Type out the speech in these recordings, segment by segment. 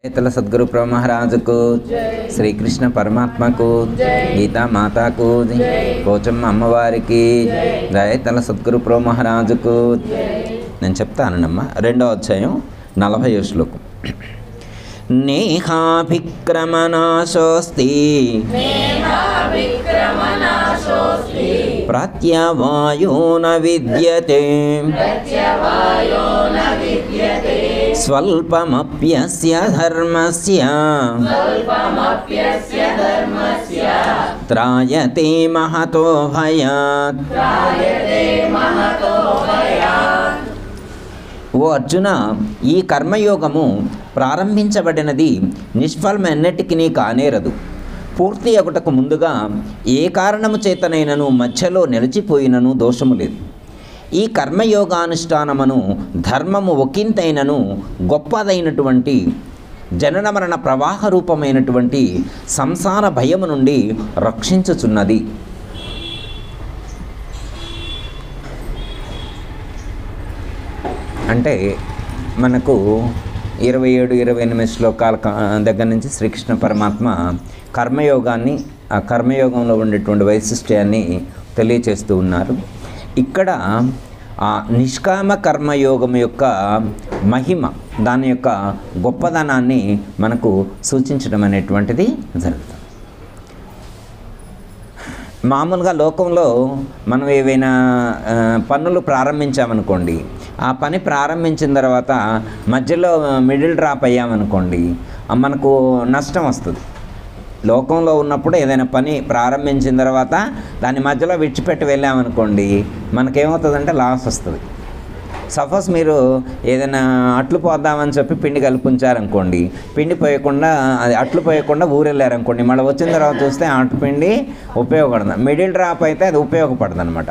तल सद्गुरु प्रभु महाराज को, श्री कृष्ण परमात्मा को, गीता माता को, पोचम्మ అమ్మవారికి జయ. తల సద్గురు ప్రభు మహారాజు को నేను చెప్తానమ్మా. 2వ అధ్యాయం 40వ శ్లోకం. నేహాభిక్రమనాశోస్తి ప్రత్యవాయో న విద్యతే స్వల్పమప్యస్య ధర్మస్య త్రాయతే మహతో భయాత్. ఓ అర్జున, ఈ కర్మయోగము ప్రారంభించబడినది నిష్ఫలమెన్నటికీ కానేరదు. పూర్తి అగుటకు ముందుగా ఏ కారణము చేతనైనను మధ్యలో నిలిచిపోయినను దోషము లేదు. ఈ కర్మయోగానుష్ఠానమును ధర్మము ఒకంతైనను గొప్పదైనటువంటి జనన మరణ ప్రవాహ రూపమైనటువంటి సంసార భయము నుండి రక్షించుచున్నది. అంటే మనకు 27-28 శ్లోకాల దగ్గర నుంచి శ్రీకృష్ణ పరమాత్మ కర్మయోగాన్ని, ఆ కర్మయోగంలో ఉండేటువంటి వైశిష్ట్యాన్ని తెలియచేస్తూ ఉన్నారు. ఇక్కడ ఆ నిష్కామ కర్మయోగం యొక్క మహిమ, దాని యొక్క గొప్పదనాన్ని మనకు సూచించడం అనేటువంటిది జరుగుతుంది. మామూలుగా లోకంలో మనం ఏవైనా పనులు ప్రారంభించామనుకోండి, ఆ పని ప్రారంభించిన తర్వాత మధ్యలో మిడిల్ డ్రాప్ అయ్యామనుకోండి, మనకు నష్టం వస్తుంది. లోకంలో ఉన్నప్పుడు ఏదైనా పని ప్రారంభించిన తర్వాత దాన్ని మధ్యలో విడిచిపెట్టి వెళ్ళామనుకోండి, మనకేమవుతుందంటే లాస్ వస్తుంది. సపోజ్ మీరు ఏదైనా అట్లు పోద్దామని చెప్పి పిండి కలుపుంచారనుకోండి, పిండి పోయకుండా, అది అట్లు పోయకుండా ఊరెళ్ళారనుకోండి, మళ్ళీ వచ్చిన తర్వాత చూస్తే అటు పిండి ఉపయోగపడదు. మిడిల్ డ్రాప్ అయితే అది ఉపయోగపడదు అనమాట.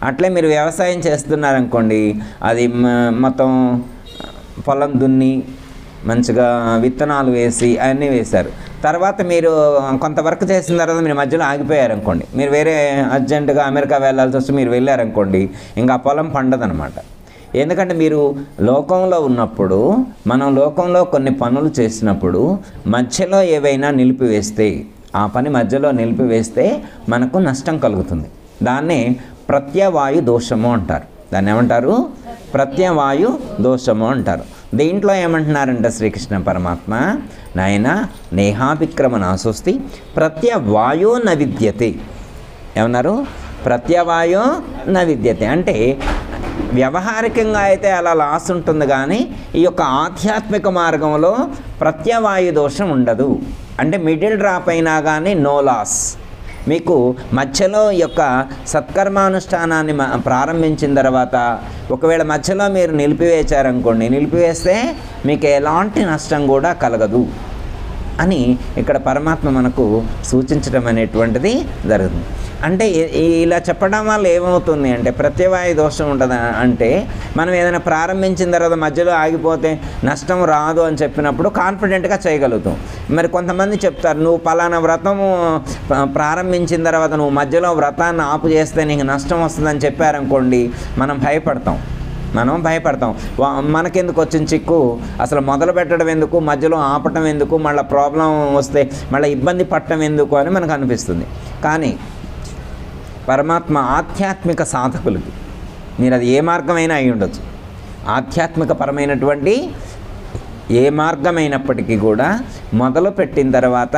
అట్లే మీరు వ్యవసాయం చేస్తున్నారనుకోండి, అది మొత్తం పొలం దున్ని మంచిగా విత్తనాలు వేసి అన్నీ వేశారు. తర్వాత మీరు కొంత వర్క్ చేసిన తర్వాత మీరు మధ్యలో ఆగిపోయారనుకోండి, మీరు వేరే అర్జెంటుగా అమెరికా వెళ్ళాల్సి వస్తే మీరు వెళ్ళారనుకోండి, ఇంకా ఆ పొలం పండదనమాట. ఎందుకంటే మీరు లోకంలో ఉన్నప్పుడు, మనం లోకంలో కొన్ని పనులు చేసినప్పుడు మధ్యలో ఏవైనా నిలిపివేస్తే, ఆ పని మధ్యలో నిలిపివేస్తే మనకు నష్టం కలుగుతుంది. దాన్నే ప్రత్యవాయు దోషము అంటారు. దాన్ని ఏమంటారు? ప్రత్యవాయు దోషము అంటారు. దీంట్లో ఏమంటున్నారంటే శ్రీకృష్ణ పరమాత్మ, నాయన నేహాభిక్రమనాశోస్తి ప్రత్యవాయో న విద్యతే. ఏమన్నారు? ప్రత్యవాయో న విద్యతే అంటే వ్యవహారికంగా అయితే అలా లాస్ ఉంటుంది, కానీ ఈ యొక్క ఆధ్యాత్మిక మార్గంలో ప్రత్యవాయు దోషం ఉండదు. అంటే మిడిల్ డ్రాప్ అయినా కానీ నో లాస్. మీకు మధ్యలో ఈ యొక్క సత్కర్మానుష్ఠానాన్ని ప్రారంభించిన తర్వాత ఒకవేళ మధ్యలో మీరు నిలిపివేశారనుకోండి, నిలిపివేస్తే మీకు ఎలాంటి నష్టం కూడా కలగదు అని ఇక్కడ పరమాత్మ మనకు సూచించడం అనేటువంటిది జరుగుతుంది. అంటే ఇలా చెప్పడం వల్ల ఏమవుతుంది అంటే, ప్రత్యవాయు దోషం ఉంటుంది అంటే, మనం ఏదైనా ప్రారంభించిన తర్వాత మధ్యలో ఆగిపోతే నష్టం రాదు అని చెప్పినప్పుడు కాన్ఫిడెంట్గా చేయగలుగుతాం. మరి కొంతమంది చెప్తారు, నువ్వు పలానా వ్రతము ప్రారంభించిన తర్వాత నువ్వు మధ్యలో వ్రతాన్ని ఆపు చేస్తే నీకు నష్టం వస్తుందని చెప్పారనుకోండి, మనం భయపడతాం. మనకెందుకు వచ్చిన చిక్కు, అసలు మొదలు పెట్టడం ఎందుకు, మధ్యలో ఆపటం ఎందుకు, మళ్ళీ ప్రాబ్లం వస్తే మళ్ళీ ఇబ్బంది పడటం ఎందుకు అని మనకు అనిపిస్తుంది. కానీ పరమాత్మ ఆధ్యాత్మిక సాధకులకి, మీరు అది ఏ మార్గమైనా అయి ఉండొచ్చు, ఆధ్యాత్మిక పరమైనటువంటి ఏ మార్గమైనప్పటికీ కూడా మొదలు పెట్టిన తర్వాత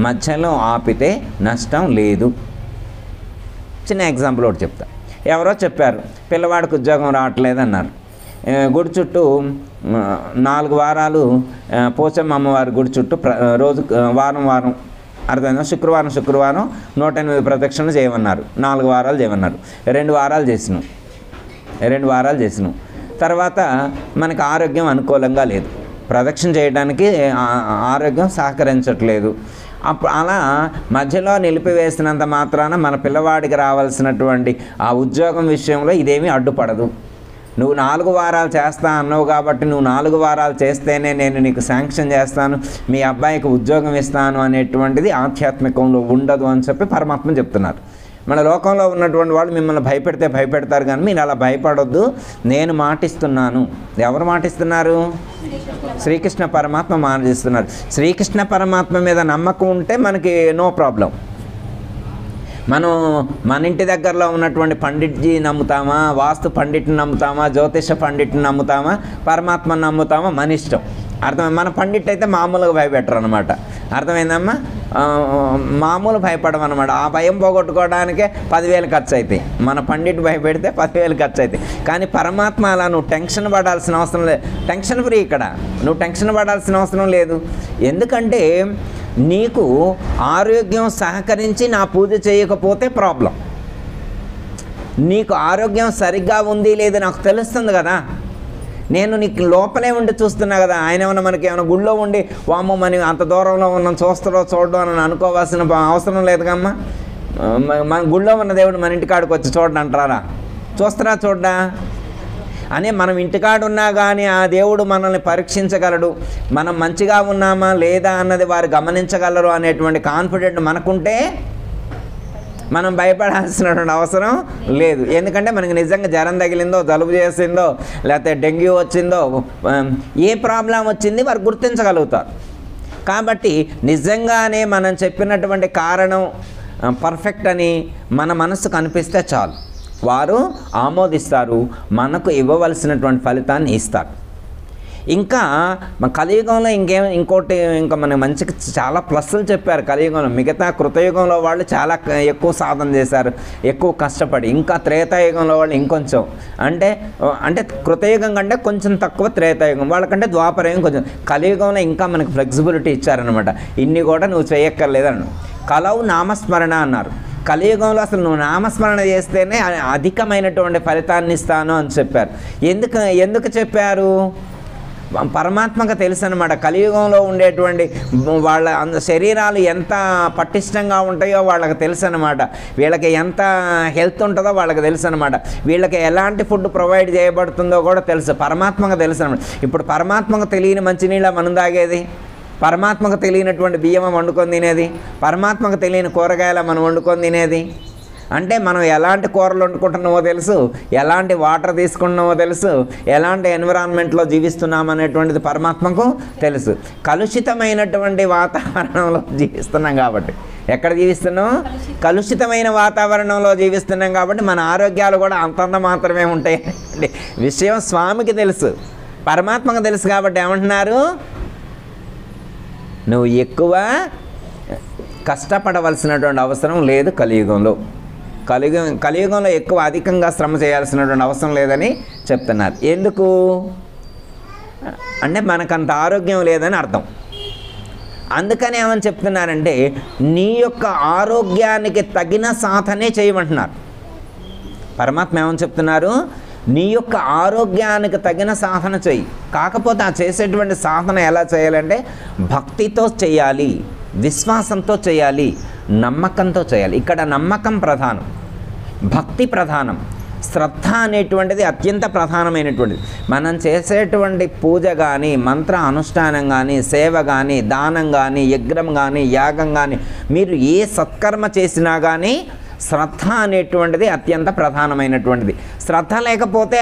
మధ్యలో ఆపితే నష్టం లేదు. చిన్న ఎగ్జాంపుల్ ఒకటి చెప్తా. ఎవరో చెప్పారు, పిల్లవాడికి ఉద్యోగం రావట్లేదు అన్నారు. గుడి చుట్టూ 4 వారాలు పోచమ్మ అమ్మవారి గుడి చుట్టూ రోజు వారం అర్థమైందా? శుక్రవారం 108 ప్రదక్షిణలు చేయమన్నారు. 4 వారాలు చేయమన్నారు. 2 వారాలు చేసినాం. తర్వాత మనకు ఆరోగ్యం అనుకూలంగా లేదు, ప్రదక్షిణ చేయడానికి ఆరోగ్యం సహకరించట్లేదు. అలా మధ్యలో నిలిపివేసినంత మాత్రాన మన పిల్లవాడికి రావాల్సినటువంటి ఆ ఉద్యోగం విషయంలో ఇదేమీ అడ్డుపడదు. నువ్వు 4 వారాలు చేస్తా అన్నావు కాబట్టి నువ్వు 4 వారాలు చేస్తేనే నేను నీకు శాంక్షన్ చేస్తాను, మీ అబ్బాయికి ఉద్యోగం ఇస్తాను అనేటువంటిది ఆధ్యాత్మికంలో ఉండదు అని చెప్పి పరమాత్మ చెప్తున్నారు. మన లోకంలో ఉన్నటువంటి వాళ్ళు మిమ్మల్ని భయపెడతారు, కానీ మీరు అలా భయపడొద్దు, నేను మాటిస్తున్నాను. ఎవరు మాటిస్తున్నారు? శ్రీకృష్ణ పరమాత్మ మాటిస్తున్నారు. శ్రీకృష్ణ పరమాత్మ మీద నమ్మకం ఉంటే మనకి నో ప్రాబ్లం. మనం మన ఇంటి దగ్గరలో ఉన్నటువంటి పండిట్జీ నమ్ముతామా, వాస్తు పండిట్ని నమ్ముతామా, జ్యోతిష పండిట్ని నమ్ముతామా, పరమాత్మని నమ్ముతామా, మన ఇష్టం. మన పండిట్ అయితే మామూలుగా భయపెట్టరు అనమాట. అర్థమైందమ్మా? మామూలు భయపడడం అనమాట. ఆ భయం పోగొట్టుకోవడానికే 10,000 ఖర్చు అవుతాయి. మన పండిట్ భయపెడితే 10,000 ఖర్చు అవుతాయి. కానీ పరమాత్మ అలా నువ్వు టెన్షన్ పడాల్సిన అవసరం లేదు. టెన్షన్ ఫ్రీ ఇక్కడ. నువ్వు టెన్షన్ పడాల్సిన అవసరం లేదు. ఎందుకంటే నీకు ఆరోగ్యం సహకరించి నా పూజ చేయకపోతే ప్రాబ్లం. నీకు ఆరోగ్యం సరిగ్గా ఉంది లేదు నాకు తెలుస్తుంది కదా. నేను నీకు లోపలే ఉండి చూస్తున్నా కదా. ఆయన ఏమన్నా మనకి ఏమైనా గుళ్ళో ఉండి వామ్మో మనం అంత దూరంలో ఉన్నాం చూడడం అని అనుకోవాల్సిన అవసరం లేదుగమ్మా. మన గుళ్ళో ఉన్న దేవుడు మన ఇంటికాడికి వచ్చి చూడండి అంటారా? చూడడా అని మనం ఇంటికాడు ఉన్నా కానీ ఆ దేవుడు మనల్ని పరీక్షించగలడు. మనం మంచిగా ఉన్నామా లేదా అన్నది వారు గమనించగలరు అనేటువంటి కాన్ఫిడెంట్ మనకుంటే మనం భయపడాల్సినటువంటి అవసరం లేదు. ఎందుకంటే మనకి నిజంగా జ్వరం తగిలిందో, జలుబు చేసిందో, లేకపోతే డెంగ్యూ వచ్చిందో, ఏ ప్రాబ్లం వచ్చింది వారు గుర్తించగలుగుతారు. కాబట్టి నిజంగానే మనం చెప్పినటువంటి కారణం పర్ఫెక్ట్ అని మన మనసు కనిపిస్తే చాలు, వారు ఆమోదిస్తారు, మనకు ఇవ్వవలసినటువంటి ఫలితాన్ని ఇస్తారు. ఇంకా మన కలియుగంలో ఇంకోటి మన మంచిగా చాలా ప్లస్లు చెప్పారు కలియుగంలో. మిగతా కృతయుగంలో వాళ్ళు చాలా ఎక్కువ సాధన చేశారు, ఎక్కువ కష్టపడి. ఇంకా త్రేతాయుగంలో వాళ్ళు ఇంకొంచెం అంటే కృతయుగం కంటే కొంచెం తక్కువ త్రేతాయుగం, వాళ్ళకంటే ద్వాపరయుగం కొంచెం. కలియుగంలో ఇంకా మనకు ఫ్లెక్సిబిలిటీ ఇచ్చారనమాట. ఇన్ని కూడా నువ్వు చేయక్కర్లేదన్న. కలవు నామస్మరణ అన్నారు. కలియుగంలో అసలు నువ్వు నామస్మరణ చేస్తేనే అధికమైనటువంటి ఫలితాన్ని ఇస్తాను అని చెప్పారు. ఎందుకు చెప్పారు? పరమాత్మకు తెలుసు అనమాట. కలియుగంలో ఉండేటువంటి వాళ్ళ శరీరాలు ఎంత పటిష్టంగా ఉంటాయో వాళ్ళకి తెలుసు అనమాట. వీళ్ళకి ఎంత హెల్త్ ఉంటుందో వాళ్ళకి తెలుసు అనమాట. వీళ్ళకి ఎలాంటి ఫుడ్ ప్రొవైడ్ చేయబడుతుందో కూడా తెలుసు, పరమాత్మకు తెలుసు అనమాట. ఇప్పుడు పరమాత్మకు తెలియని మంచినీళ్ళ మనం తాగేది, పరమాత్మకు తెలియనటువంటి బియ్యం వండుకొని తినేది, పరమాత్మకు తెలియని కూరగాయల మనం వండుకొని తినేది. అంటే మనం ఎలాంటి కూరలు వండుకుంటున్నామో తెలుసు, ఎలాంటి వాటర్ తీసుకుంటున్నామో తెలుసు, ఎలాంటి ఎన్విరాన్మెంట్లో జీవిస్తున్నాం అనేటువంటిది పరమాత్మకు తెలుసు. కలుషితమైనటువంటి వాతావరణంలో జీవిస్తున్నాం కాబట్టి, ఎక్కడ జీవిస్తున్నాం? కలుషితమైన వాతావరణంలో జీవిస్తున్నాం కాబట్టి మన ఆరోగ్యాలు కూడా అంతంత మాత్రమే ఉంటాయి. విషయం స్వామికి తెలుసు, పరమాత్మకు తెలుసు. కాబట్టి ఏమంటున్నారు? నువ్వు ఎక్కువ కష్టపడవలసినటువంటి అవసరం లేదు కలియుగంలో. కలియుగంలో ఎక్కువ అధికంగా శ్రమ చేయాల్సినటువంటి అవసరం లేదని చెప్తున్నారు. ఎందుకు అంటే మనకంత ఆరోగ్యం లేదని అర్థం. అందుకని ఏమని చెప్తున్నారంటే నీ యొక్క ఆరోగ్యానికి తగిన సాధనే చేయమంటున్నారు. పరమాత్మ ఏమని చెప్తున్నారు? నీ యొక్క ఆరోగ్యానికి తగిన సాధన చెయ్యి. కాకపోతే ఆ చేసేటువంటి సాధన ఎలా చేయాలంటే భక్తితో చేయాలి, విశ్వాసంతో చేయాలి, నమ్మకంతో చేయాలి. ఇక్కడ నమ్మకం ప్రధానం, భక్తి ప్రధానం, శ్రద్ధ అనేటువంటిది అత్యంత ప్రధానమైనటువంటిది. మనం చేసేటువంటి పూజ కానీ, మంత్ర అనుష్ఠానం కానీ, సేవ కానీ, దానం కానీ, యజ్ఞం కానీ, యాగం కానీ, మీరు ఏ సత్కర్మ చేసినా కానీ శ్రద్ధ అనేటువంటిది అత్యంత ప్రధానమైనటువంటిది. శ్రద్ధ లేకపోతే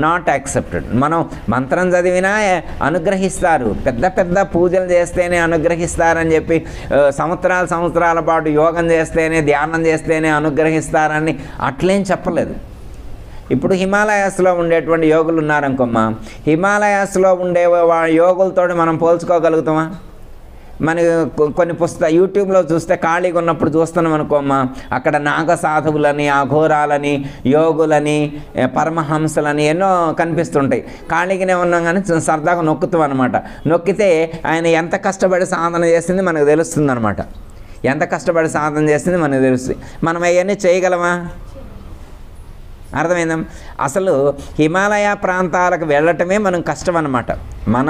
నాట్ యాక్సెప్టెడ్. మనం మంత్రం చదివినా అనుగ్రహిస్తారు, పెద్ద పెద్ద పూజలు చేస్తేనే అనుగ్రహిస్తారని చెప్పి సంవత్సరాల పాటు యోగం చేస్తేనే, ధ్యానం చేస్తేనే అనుగ్రహిస్తారని అట్లేం చెప్పలేదు. ఇప్పుడు హిమాలయాస్లో ఉండేటువంటి యోగులు ఉన్నారనుకోమ్మా, హిమాలయాస్లో ఉండే యోగులతో మనం పోల్చుకోగలుగుతామా? మనకి కొన్ని యూట్యూబ్లో చూస్తే ఖాళీగా ఉన్నప్పుడు చూస్తున్నాం అనుకోమ్మా, అక్కడ నాగ సాధువులని, అఘోరాలని, యోగులని, పరమహంసలని ఎన్నో కనిపిస్తుంటాయి. ఖాళీగానే ఉన్నాం కానీ సరదాగా నొక్కుతాం అనమాట. నొక్కితే ఆయన ఎంత కష్టపడి సాధన చేసింది మనకు తెలుస్తుంది అనమాట. ఎంత కష్టపడి సాధన చేసింది మనకు తెలుస్తుంది. మనం అవన్నీ చేయగలమా? అర్థమైందా? అసలు హిమాలయ ప్రాంతాలకు వెళ్ళటమే మనం కష్టం అన్నమాట. మన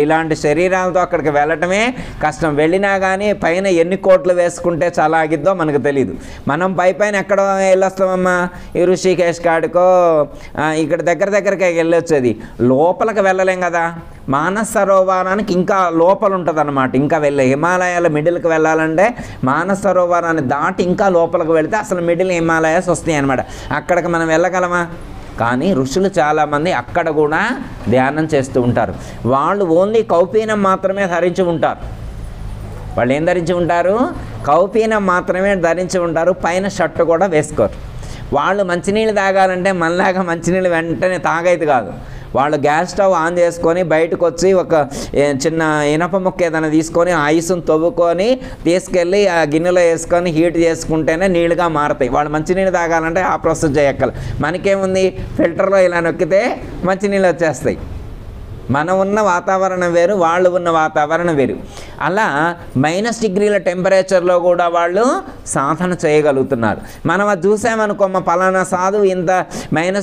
ఇలాంటి శరీరాలతో అక్కడికి వెళ్ళటమే కష్టం. వెళ్ళినా కానీ పైన ఎన్ని కోట్లు వేసుకుంటే చాలా ఆగిద్దో మనకు తెలియదు. మనం పైన ఎక్కడో వెళ్ళొస్తామమ్మా, ఈ ఋషికేశ్ కాడికో ఇక్కడ దగ్గరికి వెళ్ళొచ్చేది, లోపలికి వెళ్ళలేం కదా. మానస సరోవరానికి ఇంకా లోపల ఉంటుంది అన్నమాట. ఇంకా హిమాలయాల మిడిల్కి వెళ్ళాలంటే మానస సరోవరాన్ని దాటి ఇంకా లోపలికి వెళితే అసలు మిడిల్ హిమాలయాస్ వస్తాయి అన్నమాట. అక్కడికి మనం వెళ్ళగలమా? కానీ ఋషులు చాలామంది అక్కడ కూడా ధ్యానం చేస్తూ ఉంటారు. వాళ్ళు ఓన్లీ కౌపీనం మాత్రమే ధరించి ఉంటారు. వాళ్ళు ఏం ధరించి ఉంటారు? కౌపీనం మాత్రమే ధరించి ఉంటారు. పైన షర్టు కూడా వేసుకోరు. వాళ్ళు మంచినీళ్ళు తాగాలంటే మనలాగా మంచినీళ్ళు వెంటనే తాగైతే కాదు. వాళ్ళు గ్యాస్ స్టవ్ ఆన్ చేసుకొని బయటకు వచ్చి ఒక చిన్న ఇనప ముక్క ఏదైనా తీసుకొని ఐసును తవ్వుకొని తీసుకెళ్ళి ఆ గిన్నెలో వేసుకొని హీట్ చేసుకుంటేనే నీళ్ళుగా మారుతాయి. వాళ్ళు మంచినీళ్ళు తాగాలంటే ఆ ప్రాసెస్ చేయక్కల. మనకేముంది, ఫిల్టర్లో ఇలా నొక్కితే మంచినీళ్ళు వచ్చేస్తాయి. మనం ఉన్న వాతావరణం వేరు, వాళ్ళు ఉన్న వాతావరణం వేరు. అలా -డిగ్రీల టెంపరేచర్లో కూడా వాళ్ళు సాధన చేయగలుగుతున్నారు. మనం అది చూసామనుకో, మా పలానా సాధువు ఇంత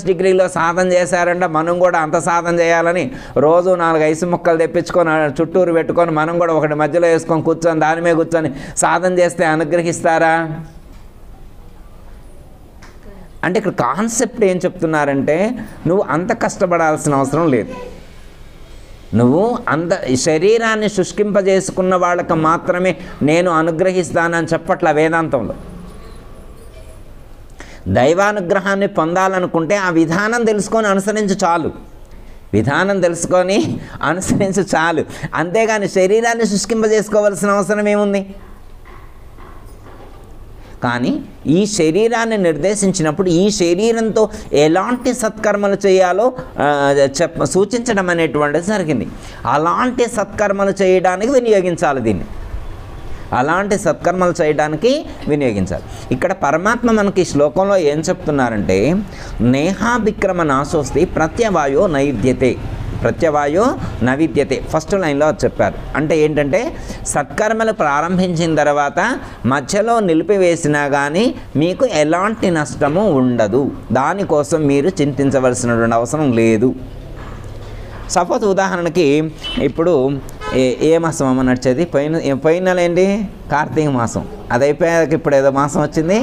-డిగ్రీలో సాధన చేశారంటే మనం కూడా అంత సాధన చేయాలని రోజు 4 ఐసు ముక్కలు తెప్పించుకొని చుట్టూరు పెట్టుకొని మనం కూడా ఒకటి మధ్యలో వేసుకొని కూర్చొని దాని మీద కూర్చొని సాధన చేస్తే అనుగ్రహిస్తారా? అంటే ఇక్కడ కాన్సెప్ట్ ఏం చెప్తున్నారంటే, నువ్వు అంత కష్టపడాల్సిన అవసరం లేదు. నువ్వు అంత శరీరాన్ని శుష్కింపజేసుకున్న వాళ్ళకి మాత్రమే నేను అనుగ్రహిస్తానని చెప్పట్ల వేదాంతంలో. దైవానుగ్రహాన్ని పొందాలనుకుంటే ఆ విధానం తెలుసుకొని అనుసరించు చాలు. విధానం తెలుసుకొని అనుసరించు చాలు. అంతేగాని శరీరాన్ని శుష్కింపజేసుకోవాల్సిన అవసరం ఏముంది? కానీ ఈ శరీరాన్ని నిర్దేశించినప్పుడు ఈ శరీరంతో ఎలాంటి సత్కర్మలు చేయాలో సూచించడం అనేటువంటిది జరిగింది. అలాంటి సత్కర్మలు చేయడానికి వినియోగించాలి దీన్ని. అలాంటి సత్కర్మలు చేయడానికి వినియోగించాలి. ఇక్కడ పరమాత్మ మనకి ఈ శ్లోకంలో ఏం చెప్తున్నారంటే, నేహాభిక్రమ నాశోస్తి ప్రత్యవాయో నైద్యతే, ప్రత్యవాయో నవిద్యతే ఫస్ట్ లైన్లో చెప్పారు. అంటే ఏంటంటే, సత్కర్మలు ప్రారంభించిన తర్వాత మధ్యలో నిలిపివేసినా కానీ మీకు ఎలాంటి నష్టము ఉండదు. దానికోసం మీరు చింతించవలసినటువంటి అవసరం లేదు. సపోజ్ ఉదాహరణకి ఇప్పుడు ఏ మాసం అమ్మ నడిచేది? పోయిన నెల ఏంటి? కార్తీక మాసం. అది అయిపోయాక ఇప్పుడు ఏదో మాసం వచ్చింది,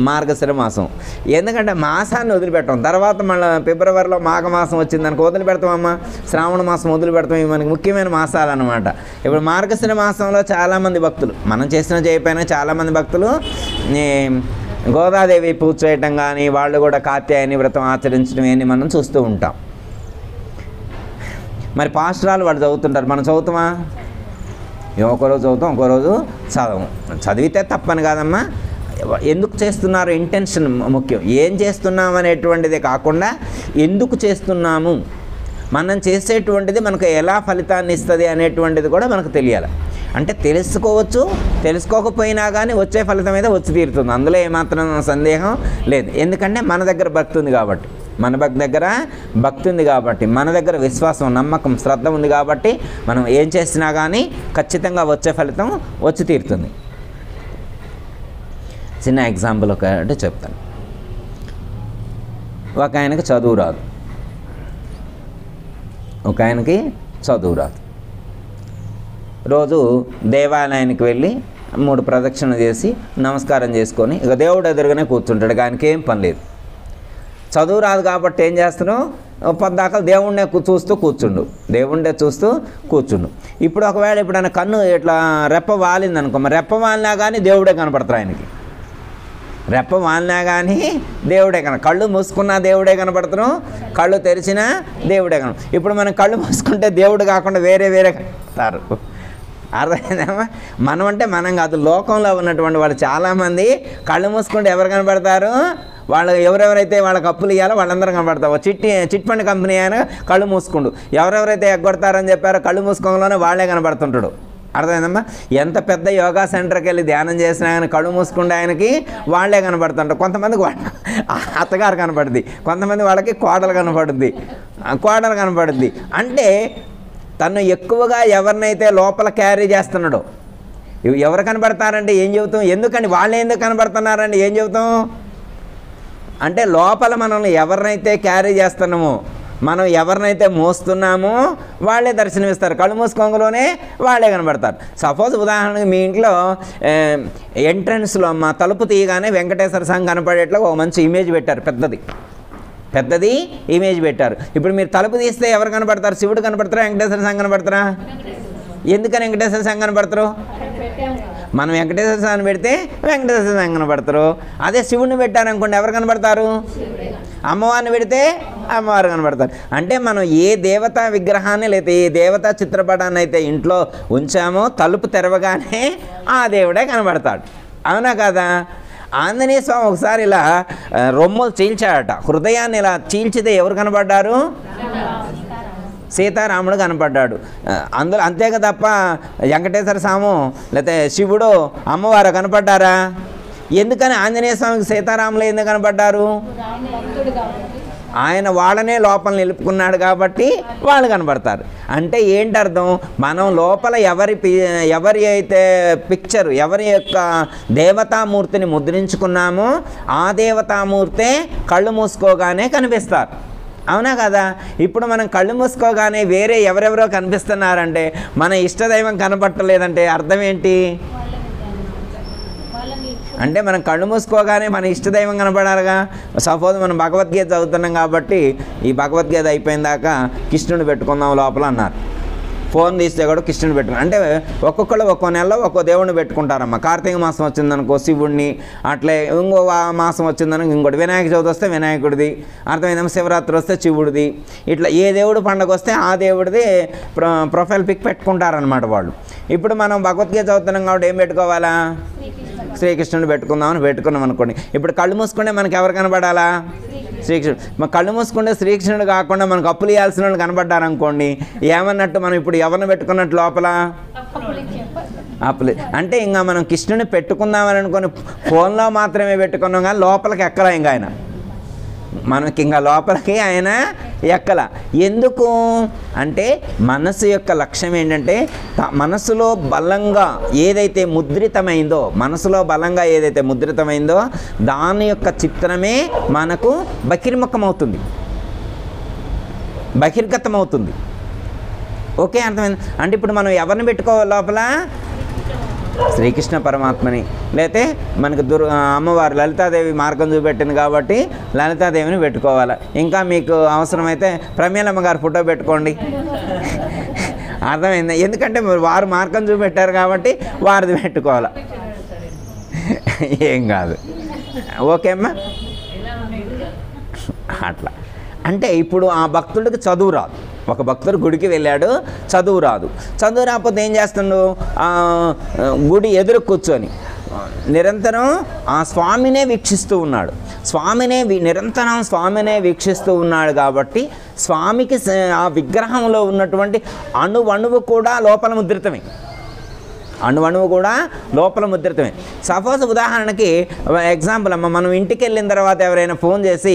మార్గశిర మాసం. ఎందుకంటే మాసాన్ని వదిలిపెట్టాం. తర్వాత మళ్ళీ ఫిబ్రవరిలో మాఘమాసం వచ్చిందనుకో వదిలిపెడతామమ్మా, శ్రావణ మాసం వదిలిపెడతాం. ఇవి మనకి ముఖ్యమైన మాసాలు అన్నమాట. ఇప్పుడు మార్గశిర మాసంలో చాలామంది భక్తులు, మనం చేసిన చేయకపోయినా చాలామంది భక్తులు గోదాదేవి పూజ చేయటం కానీ, వాళ్ళు కూడా కాత్యాయని వ్రతం ఆచరించడం ఇవన్నీ మనం చూస్తూ ఉంటాం. మరి పాస్టరాలు వాళ్ళు చదువుతుంటారు, మనం చదువుతామా? ఒకరోజు చదువుతాం, ఇంకో రోజు చదవం. చదివితే తప్పని కాదమ్మా. ఎందుకు చేస్తున్నారు? ఇంటెన్షన్ ముఖ్యం. ఏం చేస్తున్నాం అనేటువంటిదే కాకుండా ఎందుకు చేస్తున్నాము, మనం చేసేటువంటిది మనకు ఎలా ఫలితాన్ని ఇస్తుంది అనేటువంటిది కూడా మనకు తెలియాలి. అంటే తెలుసుకోవచ్చు, తెలుసుకోకపోయినా కానీ వచ్చే ఫలితం అయితే వచ్చి తీరుతుంది. అందులో ఏమాత్రం సందేహం లేదు. ఎందుకంటే మన దగ్గర భక్తి ఉంది కాబట్టి, మన దగ్గర భక్తి ఉంది కాబట్టి, మన దగ్గర విశ్వాసం, నమ్మకం, శ్రద్ధ ఉంది కాబట్టి మనం ఏం చేసినా కానీ ఖచ్చితంగా వచ్చే ఫలితం వచ్చి తీరుతుంది. చిన్న ఎగ్జాంపుల్ ఒకటి చెప్తాను. ఒక ఆయనకి చదువు రాదు, ఒక ఆయనకి చదువు రాదు. రోజు దేవాలయానికి వెళ్ళి 3 ప్రదక్షిణలు చేసి నమస్కారం చేసుకొని ఇక దేవుడు ఎదురుగానే కూర్చుంటాడు. ఆయనకి ఏం పని లేదు. చదువు రాదు కాబట్టి ఏం చేస్తున్నావు? పొద్దాక దేవుణ్ణే చూస్తూ కూర్చుండు, దేవుణ్ణే చూస్తూ కూర్చుండు. ఇప్పుడు ఒకవేళ ఆయన కన్ను ఇట్లా రెప్ప వాలింది అనుకో, మరి రెప్ప వాలినా కానీ దేవుడే కనపడతారు ఆయనకి. రెప్ప వాలినా కానీ దేవుడే కళ్ళు మూసుకున్నా దేవుడే కనపడతారు, కళ్ళు తెరిచినా దేవుడే ఇప్పుడు మనం కళ్ళు మూసుకుంటే దేవుడు కాకుండా వేరే కనపడతారు. అర్థమైందమ్మా? మనం అంటే మనం కాదు, లోకంలో ఉన్నటువంటి వాళ్ళు చాలామంది కళ్ళు మూసుకుంటే ఎవరు కనపడతారు? వాళ్ళు ఎవరెవరైతే వాళ్ళకి అప్పులు ఇవ్వాలో వాళ్ళందరూ కనపడతారు. చిట్ ఫండ్ కంపెనీ అయినా కళ్ళు మూసుకుండు, ఎవరెవరైతే ఎగ్గొడతారని చెప్పారో కళ్ళు మూసుకోవడంలోనే వాళ్ళే కనపడుతుంటాడు. అర్థమైందమ్మా? ఎంత పెద్ద యోగా సెంటర్కి వెళ్ళి ధ్యానం చేసినా కానీ కళ్ళు మూసుకుంటే ఆయనకి వాళ్ళే కనపడుతుంటారు. కొంతమందికి అత్తగారు కనపడుద్ది, కొంతమంది వాళ్ళకి కోడలు కనపడుద్ది. అంటే తను ఎక్కువగా ఎవరినైతే లోపల క్యారీ చేస్తున్నాడో, ఎవరు కనపడతారంటే ఏం చెబుతాం? ఎందుకని వాళ్ళు ఎందుకు కనపడుతున్నారంటే ఏం చెబుతాం? అంటే లోపల మనల్ని ఎవరినైతే క్యారీ చేస్తున్నామో, మనం ఎవరినైతే మోస్తున్నామో వాళ్ళే దర్శనమిస్తారు. కళ్ళు మూసుకోంగలోనే వాళ్ళే కనబడతారు. సపోజ్ ఉదాహరణకి మీ ఇంట్లో ఎంట్రన్స్లో మా తలుపు తీయగానే వెంకటేశ్వర స్వామి కనపడేట్లో ఒక మంచి ఇమేజ్ పెట్టారు, పెద్దది ఇమేజ్ పెట్టారు. ఇప్పుడు మీరు తలుపు తీస్తే ఎవరు కనపడతారు? శివుడు కనపడతారా, వెంకటేశ్వర స్వామి కనపడతారా? ఎందుకని వెంకటేశ్వర స్వామి కనపడతారు? మనం వెంకటేశ్వర స్వామిని పెడితే వెంకటేశ్వర స్వామి కనపడతారు. అదే శివుడిని పెట్టారనుకోండి, ఎవరు కనపడతారు? అమ్మవారిని పెడితే అమ్మవారు కనబడతారు. అంటే మనం ఏ దేవతా విగ్రహాన్ని లేదా ఏ దేవతా చిత్రపటాన్ని అయితే ఇంట్లో ఉంచామో తలుపు తెరవగానే ఆ దేవుడే కనబడతాడు. అవునా కదా? ఆంజనేయ స్వామి ఒకసారి ఇలా రొమ్ములు చీల్చాడట. హృదయాన్ని ఇలా చీల్చితే ఎవరు కనబడ్డారు? సీతారాముడు కనపడ్డాడు. అందులో అంతేగా తప్ప వెంకటేశ్వర స్వామి లేకపోతే శివుడు అమ్మవారు కనపడ్డారా? ఎందుకని ఆంజనేయ స్వామికి సీతారాములు ఎందుకు కనపడ్డారు? ఆయన వాళ్ళనే లోపల నిలుపుకున్నాడు కాబట్టి వాళ్ళు కనబడతారు. అంటే ఏంటి అర్థం? మనం లోపల ఎవరి అయితే పిక్చర్, ఎవరి యొక్క దేవతామూర్తిని ముద్రించుకున్నామో ఆ దేవతామూర్తే కళ్ళు మూసుకోగానే కనిపిస్తారు. అవునా కదా? ఇప్పుడు మనం కళ్ళు మూసుకోగానే వేరే ఎవరెవరో కనిపిస్తున్నారంటే మన ఇష్టదైవం కనపట్టలేదంటే అర్థం ఏంటి? అంటే మనం కళ్ళు మూసుకోగానే మన ఇష్టదైవం కనపడాలిగా. సపోజ్ మనం భగవద్గీత చదువుతున్నాం కాబట్టి ఈ భగవద్గీత అయిపోయిన దాకా కృష్ణుని పెట్టుకుందాం లోపల అన్నారు. ఫోన్ తీస్తే కూడా కృష్ణుని పెట్టుకుని, అంటే ఒక్కొక్కళ్ళు ఒక్కో నెలలో ఒక్కో దేవుడిని పెట్టుకుంటారమ్మ. కార్తీక మాసం వచ్చిందనుకో శివుడిని, అట్లే ఇంకో మాసం వచ్చిందనుకో ఇంకోటి, వినాయక చవితి వస్తే వినాయకుడిది, అర్థమైందమ్మా, శివరాత్రి వస్తే శివుడిది, ఇట్లా ఏ దేవుడు పండుగ వస్తే ఆ దేవుడిది ప్రొఫైల్ పిక్ పెట్టుకుంటారనమాట వాళ్ళు. ఇప్పుడు మనం భగవద్గీత చదువుతున్నాం కాబట్టి ఏం పెట్టుకోవాలా? శ్రీకృష్ణుని పెట్టుకుందామని పెట్టుకున్నాం అనుకోండి. ఇప్పుడు కళ్ళు మూసుకుంటే మనకి ఎవరు కనబడాలా? శ్రీకృష్ణుడు. మన కళ్ళు మూసుకుంటే శ్రీకృష్ణుడు కాకుండా మనకు అప్పులు ఇవ్వాల్సిన వాళ్ళు కనబడ్డారనుకోండి, ఏమన్నట్టు? మనం ఇప్పుడు ఎవరిని పెట్టుకున్నట్టు లోపల? అప్పులు. అంటే ఇంకా మనం కృష్ణుని పెట్టుకుందామని అనుకుని ఫోన్లో మాత్రమే పెట్టుకున్నాం కానీ లోపలికి ఎక్కలా ఇంకా ఆయన, మనకి ఇంకా లోపలికి ఆయన ఎక్కల. ఎందుకు అంటే మనసు యొక్క లక్ష్యం ఏంటంటే మనసులో బలంగా ఏదైతే ముద్రితమైందో, మనసులో బలంగా ఏదైతే ముద్రితమైందో దాని యొక్క చిత్రమే మనకు బహిర్ముఖమవుతుంది, బహిర్గతమవుతుంది. ఓకే, అర్థమైంది? అంటే ఇప్పుడు మనం ఎవరిని పెట్టుకోవాలి లోపల? శ్రీకృష్ణ పరమాత్మని. లేతే మనకు అమ్మవారు లలితాదేవి మార్గం చూపెట్టింది కాబట్టి లలితాదేవిని పెట్టుకోవాలి. ఇంకా మీకు అవసరమైతే ప్రమేలమ్మ గారు ఫోటో పెట్టుకోండి. అర్థమైంది? ఎందుకంటే వారు మార్గం చూపెట్టారు కాబట్టి వారిది పెట్టుకోవాలి. ఏం కాదు. ఓకే అమ్మా? అట్లా. అంటే ఇప్పుడు ఆ భక్తుడికి చదువు రాదు. ఒక భక్తుడు గుడికి వెళ్ళాడు, చదువు రాదు. చదువు రాకపోతే ఏం చేస్తుండు? గుడి ఎదురు కూర్చొని నిరంతరం ఆ స్వామినే వీక్షిస్తూ ఉన్నాడు. నిరంతరం స్వామినే వీక్షిస్తూ ఉన్నాడు కాబట్టి స్వామికి ఆ విగ్రహంలో ఉన్నటువంటి అణువణువు కూడా లోపల ముద్రితమే, అణువణువు కూడా లోపల ముద్రితమే. సపోజ్ ఉదాహరణకి ఎగ్జాంపుల్ అమ్మ, మనం ఇంటికి వెళ్ళిన తర్వాత ఎవరైనా ఫోన్ చేసి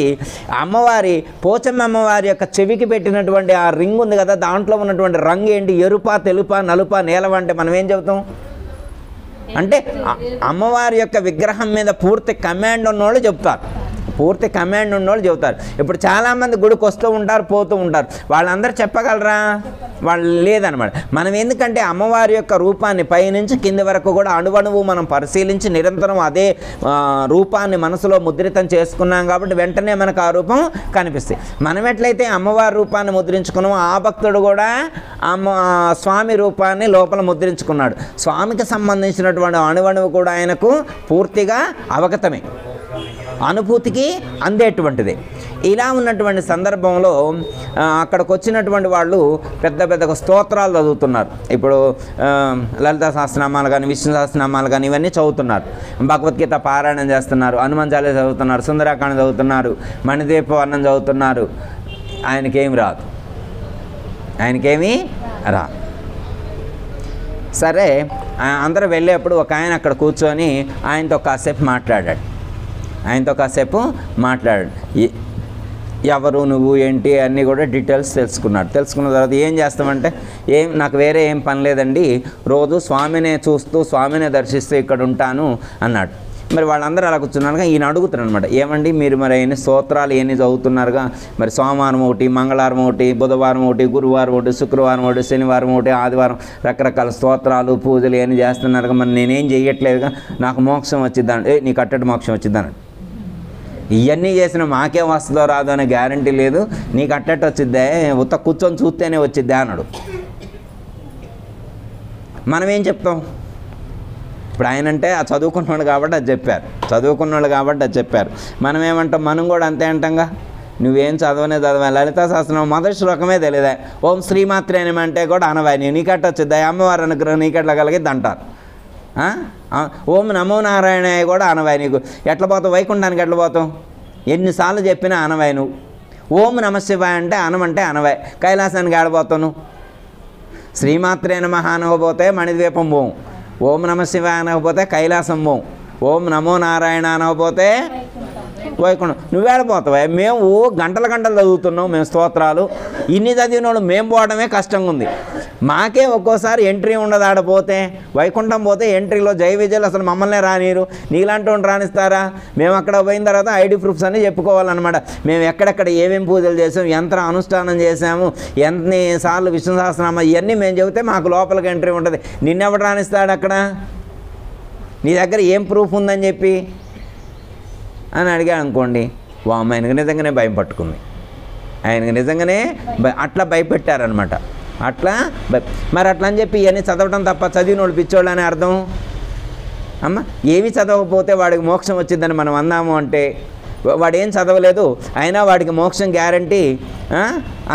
అమ్మవారి పోచమ్మ అమ్మవారి యొక్క చెవికి పెట్టినటువంటి ఆ రింగ్ ఉంది కదా, దాంట్లో ఉన్నటువంటి రంగు ఏంటి? ఎరుపా, తెలుపా, నలుపా, నీలవా అంటే మనం ఏం చెబుతాం? అంటే అమ్మవారి యొక్క విగ్రహం మీద పూర్తి కమాండ్ ఉన్నోళ్ళు చెప్తారు, పూర్తి కమాండ్ ఉన్నోళ్ళు చెబుతారు. ఇప్పుడు చాలామంది గుడికి వస్తూ ఉంటారు, పోతూ ఉంటారు. వాళ్ళందరూ చెప్పగలరా? వాళ్ళు లేదనమాట. మనం ఎందుకంటే అమ్మవారి యొక్క రూపాన్ని పైనుంచి కింది వరకు కూడా అణువణువు మనం పరిశీలించి నిరంతరం అదే రూపాన్ని మనసులో ముద్రితం చేసుకున్నాం కాబట్టి వెంటనే మనకు ఆ రూపం కనిపిస్తుంది. మనం ఎట్లయితే అమ్మవారి రూపాన్ని ముద్రించుకున్నామో ఆ భక్తుడు కూడా స్వామి రూపాన్ని లోపల ముద్రించుకున్నాడు. స్వామికి సంబంధించినటువంటి అణువణువు కూడా ఆయనకు పూర్తిగా అవగతమే, అనుభూతికి అందేటువంటిది. ఇలా ఉన్నటువంటి సందర్భంలో అక్కడికి వచ్చినటువంటి వాళ్ళు పెద్ద పెద్ద స్తోత్రాలు చదువుతున్నారు. ఇప్పుడు లలితా సహస్రనామాలు కానీ, విష్ణు సహస్రనామాలు కానీ ఇవన్నీ చదువుతున్నారు. భగవద్గీత పారాయణం చేస్తున్నారు, హనుమాన్ చాలీసా చదువుతున్నారు, సుందరాకాండ చదువుతున్నారు, మణిదీప వర్ణం చదువుతున్నారు. ఆయనకేమి రాదు, ఆయనకేమీ రాదు. సరే, అందరూ వెళ్ళేప్పుడు ఒక ఆయన అక్కడ కూర్చొని ఆయనతో కాసేపు మాట్లాడాడు. ఎవరు, నువ్వు, ఏంటి అన్నీ కూడా డీటెయిల్స్ తెలుసుకున్నాడు. తెలుసుకున్న తర్వాత ఏం చేస్తామంటే, నాకు వేరే ఏం పని లేదండి, రోజు స్వామినే చూస్తూ స్వామినే దర్శిస్తూ ఇక్కడ ఉంటాను అన్నాడు. మరి వాళ్ళందరూ అలా కూర్చున్నారుగా ఈయన అడుగుతున్నారు అనమాట, ఏమండి మీరు మరి ఎన్ని స్తోత్రాలు ఎన్ని చదువుతున్నారుగా, మరి సోమవారం ఒకటి, మంగళవారం ఒకటి, బుధవారం ఒకటి, గురువారం ఒకటి, శుక్రవారం ఒకటి, శనివారం ఒకటి, ఆదివారం రకరకాల స్తోత్రాలు పూజలు ఇవన్నీ చేస్తున్నారుగా, మరి నేనేం చేయట్లేదుగా, నాకు మోక్షం వచ్చిద్దాను. నీకు అట్టటి మోక్షం వచ్చిద్దాను. ఇవన్నీ చేసిన మాకేం వస్తుందో రాదో అనే గ్యారంటీ లేదు, నీకు అట్టట్టు వచ్చిద్దే, ఉత్త కూర్చొని చూస్తేనే వచ్చిద్దే అన్నాడు. మనం ఏం చెప్తాం ఇప్పుడు? ఆయన అంటే ఆ చదువుకున్నాడు కాబట్టి అది చెప్పారు, మనం ఏమంటాం? మనం కూడా అంతే అంటాంగా, నువ్వేం చదవా, లలితా సహస్రనామం మొదటి శ్లోకమే తెలియదా, ఓం శ్రీమాత్రేనమంటే కూడా అనవా, నీకట్ట వచ్చిద్దా, అమ్మవారి అనుగ్రహం నీకెట్లా కలిగిద్ది అంటారు. ఓం నమో నారాయణ కూడా అనవాయి, నీకు ఎట్లా పోతావు వైకుంఠానికి, ఎట్లా పోతావు? ఎన్నిసార్లు చెప్పినా అనవాయి నువ్వు. ఓం నమ శివాయ అంటే అనమంటే అనవాయి, కైలాసానికి ఆడబోతావు నువ్వు. శ్రీమాత్రే నమః అనకపోతే మణిద్వీపం పోం, ఓం నమ శివాయ అనకపోతే కైలాసం పోం, ఓం నమో నారాయణ అనకపోతే వైకుంఠం. నువ్వేడపోతావా? మేము గంటలు చదువుతున్నాం మేము స్తోత్రాలు, ఇన్ని చదివిన వాళ్ళు మేము పోవడమే కష్టంగా ఉంది. మాకే ఒక్కోసారి ఎంట్రీ ఉండదు. ఆడపోతే వైకుంఠం పోతే ఎంట్రీలో జై విజయలు అసలు మమ్మల్నే రానిరు, నీలాంటి వాడిని రాణిస్తారా? మేము అక్కడ పోయిన తర్వాత ఐడి ప్రూఫ్స్ అన్నీ చెప్పుకోవాలన్నమాట. మేము ఎక్కడెక్కడ ఏమేమి పూజలు చేసాము, ఎంత అనుష్ఠానం చేసాము, ఎన్నిసార్లు విష్ణు సహస్రనామం, ఇవన్నీ మేము చెబితే మాకు లోపలికి ఎంట్రీ ఉంటుంది. నిన్నెవడు రాణిస్తాడు అక్కడ? నీ దగ్గర ఏం ప్రూఫ్ ఉందని చెప్పి అని అడిగాడు అనుకోండి, ఆయనకు నిజంగానే భయం పట్టుకుంది, ఆయనకు నిజంగానే అట్లా భయపెట్టారనమాట. మరి అట్లా అని చెప్పి ఇవన్నీ చదవడం తప్ప చదివినోళ్ళు పిచ్చోళ్ళు అని అర్థం. అమ్మ ఏమి చదవకపోతే వాడికి మోక్షం వచ్చిందని మనం అన్నాము అంటే వాడు ఏం చదవలేదు అయినా వాడికి మోక్షం గ్యారంటీ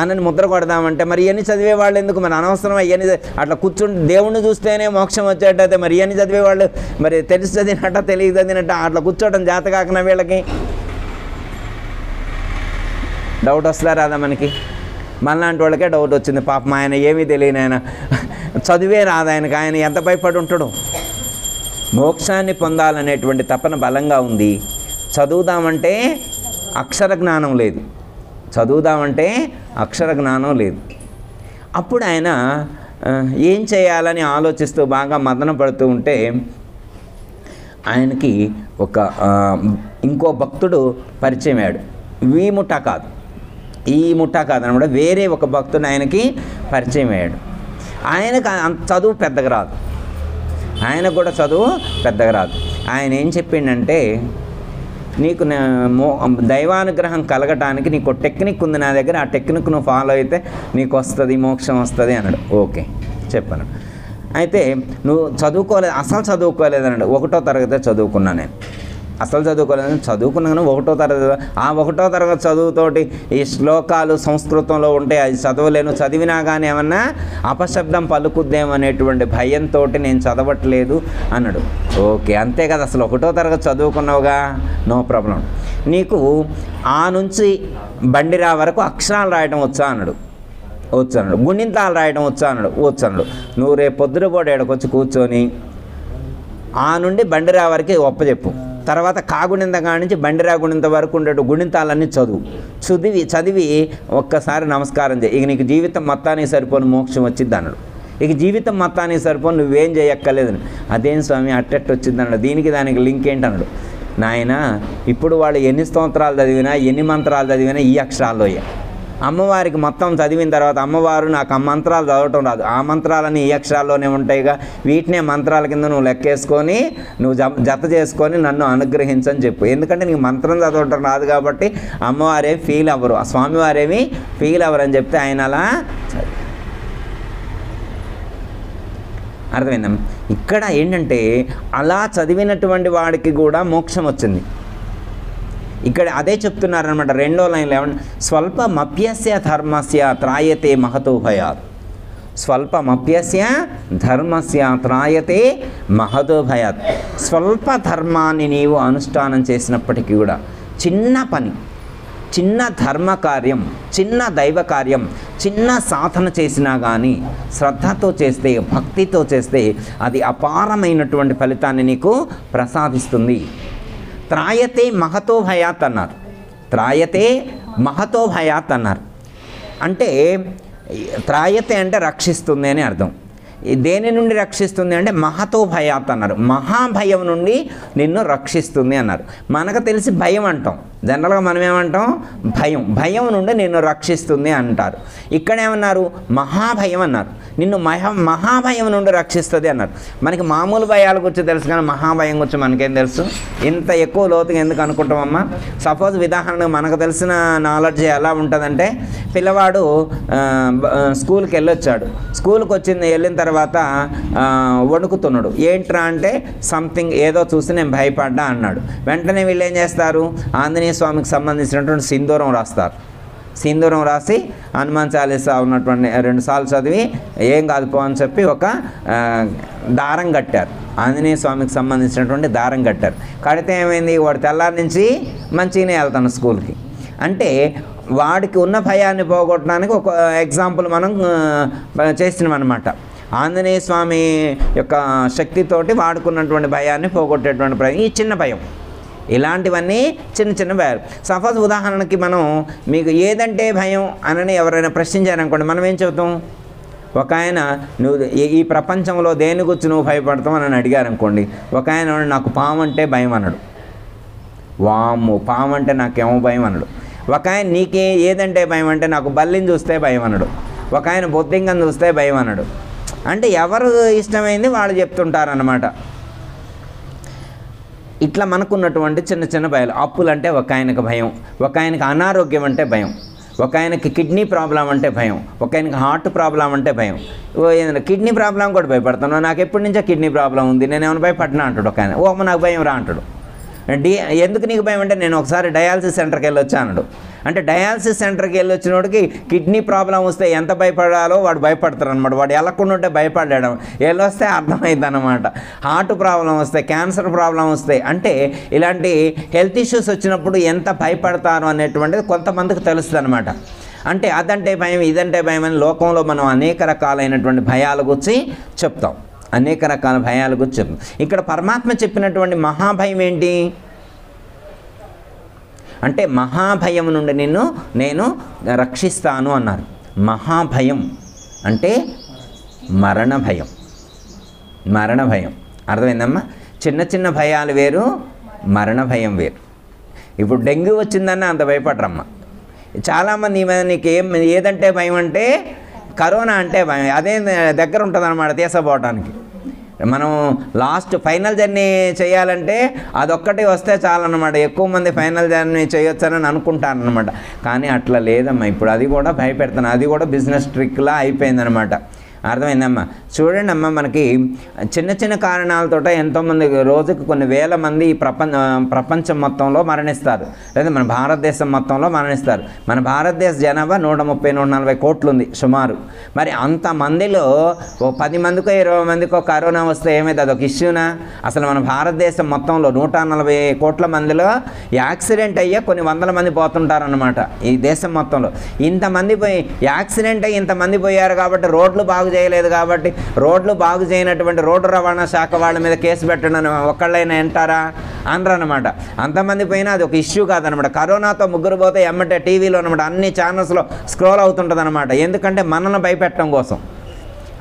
అని ముద్ర కొడదామంటే మరి ఇవన్నీ చదివే వాళ్ళు ఎందుకు? మరి అనవసరం ఇవన్నీ అట్లా కూర్చుంటే దేవుణ్ణి చూస్తేనే మోక్షం వచ్చేటైతే మరి ఇవన్నీ చదివేవాళ్ళు మరి తెలిసి చదివినట్ట తెలియక చదివినట్ట అట్లా కూర్చోవడం జాత కాకుండా వీళ్ళకి డౌట్ వస్తుందా రాదా? మనలాంటి వాళ్ళకే డౌట్ వచ్చింది. పాపం ఆయన ఏమీ తెలియని ఆయన చదివే రాదు ఆయనకి, ఆయన ఎంత భయపడి ఉంటాడు. మోక్షాన్ని పొందాలనేటువంటి తపన బలంగా ఉంది. చదువుదామంటే అక్షర జ్ఞానం లేదు, అప్పుడు ఆయన ఏం చేయాలని ఆలోచిస్తూ బాగా మదన పడుతూ ఉంటే ఆయనకి ఇంకో భక్తుడు పరిచయం అయ్యాడు. ఈ ముఠా కాదనమాట, వేరే ఒక భక్తుడు ఆయనకి పరిచయం అయ్యాడు. ఆయనకు చదువు పెద్దగా రాదు, ఆయనకు కూడా చదువు పెద్దగా రాదు. ఆయన ఏం చెప్పిండంటే, నీకు దైవానుగ్రహం కలగటానికి నీకు టెక్నిక్ ఉంది నా దగ్గర, ఆ టెక్నిక్ నువ్వు ఫాలో అయితే నీకు వస్తుంది, మోక్షం వస్తుంది అన్నాడు. ఓకే చెప్పాను. అయితే నువ్వు అసలు చదువుకోలేదు అన్నాడు. 1వ తరగతి చదువుకున్నా నేను, అసలు చదువుకున్నాను 1వ తరగతి. ఆ 1వ తరగతి చదువుతోటి ఈ శ్లోకాలు సంస్కృతంలో ఉంటే అది చదవలేను, చదివినా కానీ ఏమన్నా అపశబ్దం పలుకుద్దేమనేటువంటి భయంతో నేను చదవట్లేదు అన్నాడు. ఓకే అంతే కదా, అసలు 1వ తరగతి చదువుకున్నావుగా, నో ప్రాబ్లం. నీకు ఆ నుంచి బండిరా వరకు అక్షరాలు రాయడం వచ్చా అన్నాడు. వచ్చాడు. గుణింతాలు రాయడం వచ్చా అన్నాడు. వచ్చాడు. నువ్వు రేపు పొద్దునపూట ఏడకొచ్చి కూర్చొని ఆ నుండి బండిరా వరకు ఒప్పచెప్పు. తర్వాత కాగుణింత కాడి నుంచి బండిరా గుణింత వరకు ఉండే గుణింతాలన్నీ చదివి ఒక్కసారి నమస్కారం చేయి. ఇక నీకు జీవితం మొత్తానికి సరిపోని మోక్షం వచ్చిద్ది అన్నాడు. ఇక జీవితం మొత్తానికి సరిపోని నువ్వేం చేయక్కర్లేదు. అదేం స్వామి అట్టెట్టు వచ్చింది అన్నాడు. దానికి లింక్ ఏంటన్నాడు. నాయన ఇప్పుడు వాళ్ళు ఎన్ని స్తోత్రాలు చదివినా ఎన్ని మంత్రాలు చదివినా ఈ అక్షరాల్లో అమ్మవారికి మొత్తం చదివిన తర్వాత అమ్మవారు నాకు ఆ మంత్రాలు చదవటం రాదు, ఆ మంత్రాలన్నీ ఈ అక్షరాల్లోనే ఉంటాయిగా, వీటినే మంత్రాల కింద నువ్వు లెక్కేసుకొని నువ్వు జత చేసుకొని నన్ను అనుగ్రహించని చెప్పు. ఎందుకంటే నీకు మంత్రం చదవటం రాదు కాబట్టి అమ్మవారేమి ఫీల్ అవ్వరు, ఆ స్వామివారేమి ఫీల్ అవ్వరు అని చెప్తే ఆయన అలా అర్థమైందా. ఇక్కడ ఏంటంటే అలా చదివినటువంటి వాడికి కూడా మోక్షం వచ్చింది. ఇక్కడ అదే చెప్తున్నారనమాట 2వ లైన్లో. స్వల్పమప్యస్య ధర్మస్య త్రాయతే మహతో భయాత్. స్వల్పమప్యస్య ధర్మస్య త్రాయతే మహతో భయాత్. స్వల్ప ధర్మాన్ని నీవు అనుష్ఠానం చేసినప్పటికీ కూడా చిన్న పని, చిన్న ధర్మ కార్యం, చిన్న దైవ కార్యం, చిన్న సాధన చేసినా కానీ శ్రద్ధతో చేస్తే, భక్తితో చేస్తే అది అపారమైనటువంటి ఫలితాన్ని నీకు ప్రసాదిస్తుంది. త్రాయతే మహతో భయాత్ అన్నారు. త్రాయతే మహతో భయాత్ అన్నారు. అంటే త్రాయతే అంటే రక్షిస్తుంది అని అర్థం. దేని నుండి రక్షిస్తుంది అంటే మహతో భయాత్ అన్నారు. మహాభయం నుండి నిన్ను రక్షిస్తుంది అన్నారు. మనకు తెలిసి భయం అంటాం, జనరల్గా మనం ఏమంటాం, భయం నుండి నిన్ను రక్షిస్తుంది అంటారు. ఇక్కడ ఏమన్నారు, మహాభయం అన్నారు. నిన్ను మహాభయం నుండి రక్షిస్తుంది అన్నారు. మనకి మామూలు భయాల గురించి తెలుసు కానీ మహాభయం గురించి మనకేం తెలుసు? ఇంత ఎక్కువ లోతుగా ఎందుకు అనుకుంటామమ్మా? సపోజ్ ఉదాహరణకు మనకు తెలిసిన నాలెడ్జ్ ఎలా ఉంటుందంటే, పిల్లవాడు స్కూల్కి వెళ్ళొచ్చాడు. స్కూల్కి వెళ్ళిన తర్వాత వణుకుతున్నాడు. ఏంట్రా అంటే సంథింగ్ ఏదో చూసి నేను భయపడ్డా అన్నాడు. వెంటనే వీళ్ళు ఏం చేస్తారు, ఆంజనేయ స్వామికి సంబంధించినటువంటి సింధూరం రాస్తారు. సింధూరం రాసి హనుమాన్ చాలీసా ఉన్నటువంటి 2 సార్లు చదివి ఏం కాదు పో అని చెప్పి ఒక దారం కట్టారు. ఆంజనేయ స్వామికి సంబంధించినటువంటి దారం కట్టారు. కడితే ఏమైంది, వాడు తెల్లారి నుంచి మంచిగానే వెళ్తాను స్కూల్కి. అంటే వాడికి ఉన్న భయాన్ని పోగొట్టడానికి ఒక ఎగ్జాంపుల్ మనం చేసినాం అన్నమాట. ఆంజనేయ స్వామి యొక్క శక్తితోటి వాడుకున్నటువంటి భయాన్ని పోగొట్టేటువంటి భయం, ఈ చిన్న భయం. ఇలాంటివన్నీ చిన్న చిన్న భయాలు. సపోజ్ ఉదాహరణకి మనం మీకు ఏదంటే భయం అని ఎవరైనా ప్రశ్నించారనుకోండి, మనం ఏం చెబుతాం? ఒక ఆయన నువ్వు ఈ ప్రపంచంలో దేని గురించి నువ్వు భయపడతావు అని అడిగారనుకోండి, ఒక ఆయన నాకు పాము అంటే భయం అన్నాడు. వాము, పాము అంటే నాకేమో భయం అన్నాడు. ఒక ఆయన నీకే ఏదంటే భయం అంటే నాకు బల్లిని చూస్తే భయం అన్నాడు. ఒక ఆయన బొద్దింకని చూస్తే భయం అన్నాడు. అంటే ఎవరు ఇష్టమైంది వాళ్ళు చెప్తుంటారన్నమాట. ఇట్లా మనకున్నటువంటి చిన్న చిన్న భయాలు. అప్పులు అంటే ఒక ఆయనకు భయం, ఒక ఆయనకు అనారోగ్యం అంటే భయం, ఒక ఆయనకి కిడ్నీ ప్రాబ్లం అంటే భయం, ఒక ఆయనకి హార్ట్ ప్రాబ్లం అంటే భయం. ఏదైనా కిడ్నీ ప్రాబ్లం కూడా భయపడుతున్నావు, నాకు ఎప్పటి నుంచో కిడ్నీ ప్రాబ్లం ఉంది, నేను ఏమైనా భయపడినా అంటాడు ఒక ఆయన. ఓ అమ్మ నాకు భయం రా అంటాడు. ఎందుకు నీకు భయం అంటే నేను ఒకసారి డయాలసిస్ సెంటర్కి వెళ్ళొచ్చా అన్నాడు. అంటే డయాలసిస్ సెంటర్కి వెళ్ళొచ్చినోడికి కిడ్నీ ప్రాబ్లం వస్తే ఎంత భయపడాలో వాడు భయపడతారు అనమాట. వాడు వెళ్ళకుండా ఉంటే భయపడడం, వెళ్ళొస్తే అర్థమైంది అనమాట. హార్ట్ ప్రాబ్లం వస్తే, క్యాన్సర్ ప్రాబ్లం వస్తే, అంటే ఇలాంటి హెల్త్ ఇష్యూస్ వచ్చినప్పుడు ఎంత భయపడతారు అనేటువంటిది కొంతమందికి తెలుస్తుంది అనమాట. అంటే అదంటే భయం, ఇదంటే భయం అని లోకంలో మనం అనేక రకాలైనటువంటి భయాల గురించి చెప్తాం. అనేక రకాల భయాల గురించి చెప్తాం. ఇక్కడ పరమాత్మ చెప్పినటువంటి మహాభయం ఏంటి అంటే మహాభయం నుండి నేను రక్షిస్తాను అన్నారు. మహాభయం అంటే మరణ భయం. మరణ భయం అర్థమైందమ్మా? చిన్న చిన్న భయాలు వేరు, మరణ భయం వేరు. ఇప్పుడు డెంగ్యూ వచ్చిందన్న అంత భయపడరమ్మ. చాలామంది నీకు ఏదంటే భయం అంటే కరోనా అంటే భయం. అదే దగ్గర ఉంటుంది అన్నమాట తీసపోవటానికి. మనం లాస్ట్ ఫైనల్ జర్నీ చేయాలంటే అదొక్కటి వస్తే చాలన్నమాట. ఎక్కువ మంది ఫైనల్ జర్నీ చేయొచ్చని అనుకుంటారనమాట. కానీ అట్లా లేదమ్మా. ఇప్పుడు అది కూడా భయపెడతాను, అది కూడా బిజినెస్ ట్రిక్లా అయిపోయిందనమాట. అర్థమైందమ్మా? చూడండి అమ్మ, మనకి చిన్న చిన్న కారణాలతో ఎంతోమంది రోజుకు కొన్ని వేల మంది ఈ ప్రపంచం మొత్తంలో మరణిస్తారు, లేదా మన భారతదేశం మొత్తంలో మరణిస్తారు. మన భారతదేశ జనాభా 130-140 కోట్లు ఉంది సుమారు. మరి అంతమందిలో ఓ 10 మందికో 20 మందికో కరోనా వస్తే ఏమైంది? అదొక ఇష్యూనా? అసలు మన భారతదేశం మొత్తంలో 140 కోట్ల మందిలో యాక్సిడెంట్ అయ్యే కొన్ని వందల మంది పోతుంటారనమాట ఈ దేశం మొత్తంలో. ఇంతమంది పోయి యాక్సిడెంట్ అయ్యి ఇంతమంది పోయారు కాబట్టి రోడ్లు బాగు చేయలేదు కాబట్టి, రోడ్లు బాగు చేయనటువంటి రోడ్డు రవాణా శాఖ వాళ్ళ మీద కేసు పెట్టడం ఒక్కళ్ళైనా అంటారా? అనరనమాట. అంతమంది పోయినా అది ఒక ఇష్యూ కాదనమాట. కరోనాతో 3 పోతే ఎమ్మటే టీవీలో అనమాట అన్ని ఛానల్స్లో స్క్రోల్ అవుతుంటుంది అనమాట. ఎందుకంటే మనల్ని భయపెట్టడం కోసం.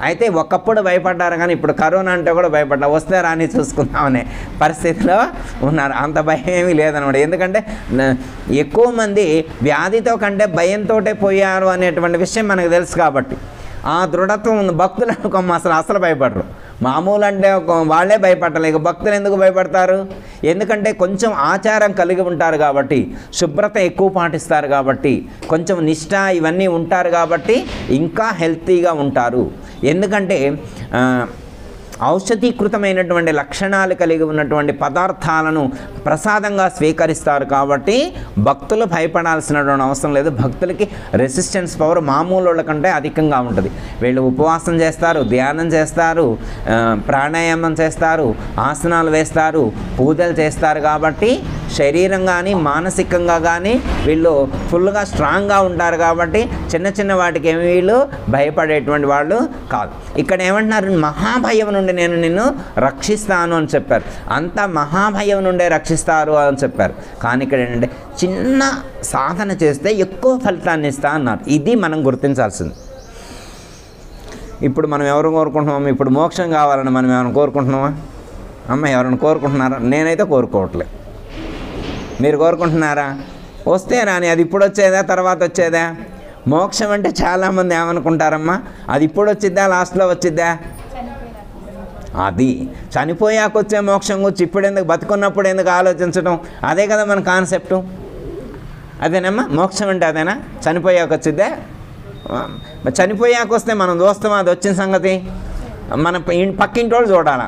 అయితే ఒకప్పుడు భయపడ్డారు కానీ ఇప్పుడు కరోనా అంటే కూడా భయపడ్డా, వస్తే రాని చూసుకుందామనే పరిస్థితిలో ఉన్నారు. అంత భయం ఏమీ లేదనమాట. ఎందుకంటే ఎక్కువ మంది వ్యాధితో కంటే భయంతో పోయారు అనేటువంటి విషయం మనకు తెలుసు కాబట్టి ఆ దృఢత్వం ఉంది. భక్తులు అసలు భయపడరు. మామూలు అంటే వాళ్ళే భయపడలేక భక్తులు ఎందుకు భయపడతారు? ఎందుకంటే కొంచెం ఆచారం కలిగి ఉంటారు కాబట్టి, శుభ్రత ఎక్కువ పాటిస్తారు కాబట్టి, కొంచెం నిష్ఠ ఇవన్నీ ఉంటారు కాబట్టి ఇంకా హెల్తీగా ఉంటారు. ఎందుకంటే ఔషధీకృతమైనటువంటి లక్షణాలు కలిగి ఉన్నటువంటి పదార్థాలను ప్రసాదంగా స్వీకరిస్తారు కాబట్టి భక్తులు భయపడాల్సినటువంటి అవసరం లేదు. భక్తులకి రెసిస్టెన్స్ పవర్ మామూలు వాళ్ళ కంటే అధికంగా ఉంటుంది. వీళ్ళు ఉపవాసం చేస్తారు, ధ్యానం చేస్తారు, ప్రాణాయామం చేస్తారు, ఆసనాలు వేస్తారు, పూజలు చేస్తారు కాబట్టి శరీరం కానీ మానసికంగా కానీ వీళ్ళు ఫుల్గా స్ట్రాంగ్గా ఉంటారు కాబట్టి చిన్న చిన్న వాటికి ఏమి వీళ్ళు భయపడేటువంటి వాళ్ళు కాదు. ఇక్కడ ఏమంటున్నారు? మహాభయం నుండి నేను నిన్ను రక్షిస్తాను అని చెప్పారు. అంత మహాభయం నుండే రక్షిస్తారు అని చెప్పారు. కానీ ఇక్కడ ఏంటంటే చిన్న సాధన చేస్తే ఎక్కువ ఫలితాన్ని ఇస్తా అన్నారు. ఇది మనం గుర్తించాల్సింది. ఇప్పుడు మనం ఎవరు కోరుకుంటున్నాము? ఇప్పుడు మోక్షం కావాలని మనం ఏమైనా కోరుకుంటున్నామా? అమ్మ ఎవరైనా కోరుకుంటున్నారా? నేనైతే కోరుకోవట్లేదు. మీరు కోరుకుంటున్నారా? వస్తే రాని, అది ఇప్పుడు వచ్చేదా తర్వాత వచ్చేదా? మోక్షం అంటే చాలామంది ఏమనుకుంటారమ్మా, అది ఇప్పుడు వచ్చిద్దా లాస్ట్లో వచ్చిద్దా? అది చనిపోయాక వచ్చే మోక్షం గురించి ఇప్పుడు ఎందుకు, బతుకున్నప్పుడు ఎందుకు ఆలోచించడం? అదే కదా మన కాన్సెప్టు. అదేనమ్మా మోక్షం అంటే, అదేనా? చనిపోయాక వచ్చిద్దా? చనిపోయాక వస్తే మనం చూస్తామా అది వచ్చిన సంగతి? మన పక్కింటి వాళ్ళు చూడాలా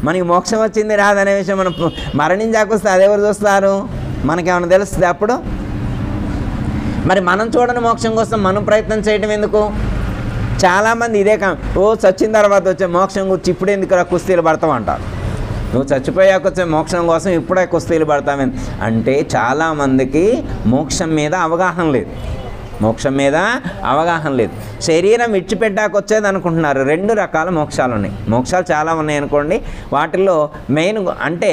మనకి మోక్షం వచ్చింది రాదనే విషయం. మనం మరణించాక వస్తే అదెవరు చూస్తారు? మనకేమైనా తెలుస్తుంది అప్పుడు? మరి మనం చూడని మోక్షం కోసం మనం ప్రయత్నం చేయడం ఎందుకు? చాలామంది ఇదే చచ్చిన తర్వాత వచ్చే మోక్షం గురించి ఇప్పుడు ఎందుకు కుస్తీలు పడతావు అంటారు. నువ్వు చచ్చిపోయాక వచ్చే మోక్షం కోసం ఇప్పుడే కుస్తీలు పడతామని అంటే చాలామందికి మోక్షం మీద అవగాహన లేదు. మోక్షం మీద అవగాహన లేదు. శరీరం విడిచిపెట్టాక వచ్చేది అనుకుంటున్నారు. 2 రకాల మోక్షాలు ఉన్నాయి. మోక్షాలు చాలా ఉన్నాయి అనుకోండి. వాటిల్లో మెయిన్ అంటే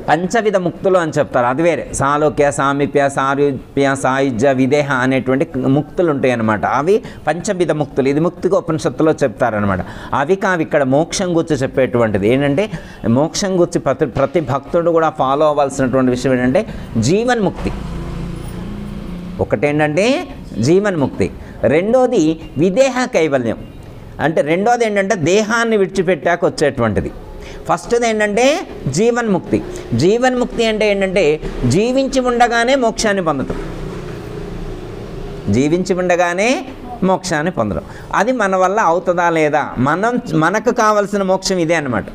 పంచవిధ ముక్తులు అని చెప్తారు. అది వేరే. సాలోక్య, సామీప్య, సారూప్య, సాయుజ్య, విదేహ అనేటువంటి ముక్తులు ఉంటాయి అన్నమాట. అవి పంచవిధ ముక్తులు. ఇది ముక్తిగా ఉపనిషత్తులో చెప్తారనమాట. అవి కావి ఇక్కడ మోక్షం గురించి చెప్పేటువంటిది ఏంటంటే, మోక్షం గురించి ప్రతి భక్తుడు కూడా ఫాలో అవ్వాల్సినటువంటి విషయం ఏంటంటే జీవన్ముక్తి. ఒకటేంటంటే జీవన్ముక్తి, రెండోది విదేహ కైవల్యం. అంటే రెండోది ఏంటంటే దేహాన్ని విడిచిపెట్టాక వచ్చేటువంటిది. ఫస్ట్ది ఏంటంటే జీవన్ముక్తి. జీవన్ముక్తి అంటే ఏంటంటే జీవించి ఉండగానే మోక్షాన్ని పొందటం. జీవించి ఉండగానే మోక్షాన్ని పొందడం. అది మన వల్ల అవుతుందా లేదా? మనకు కావలసిన మోక్షం ఇదే అన్నమాట.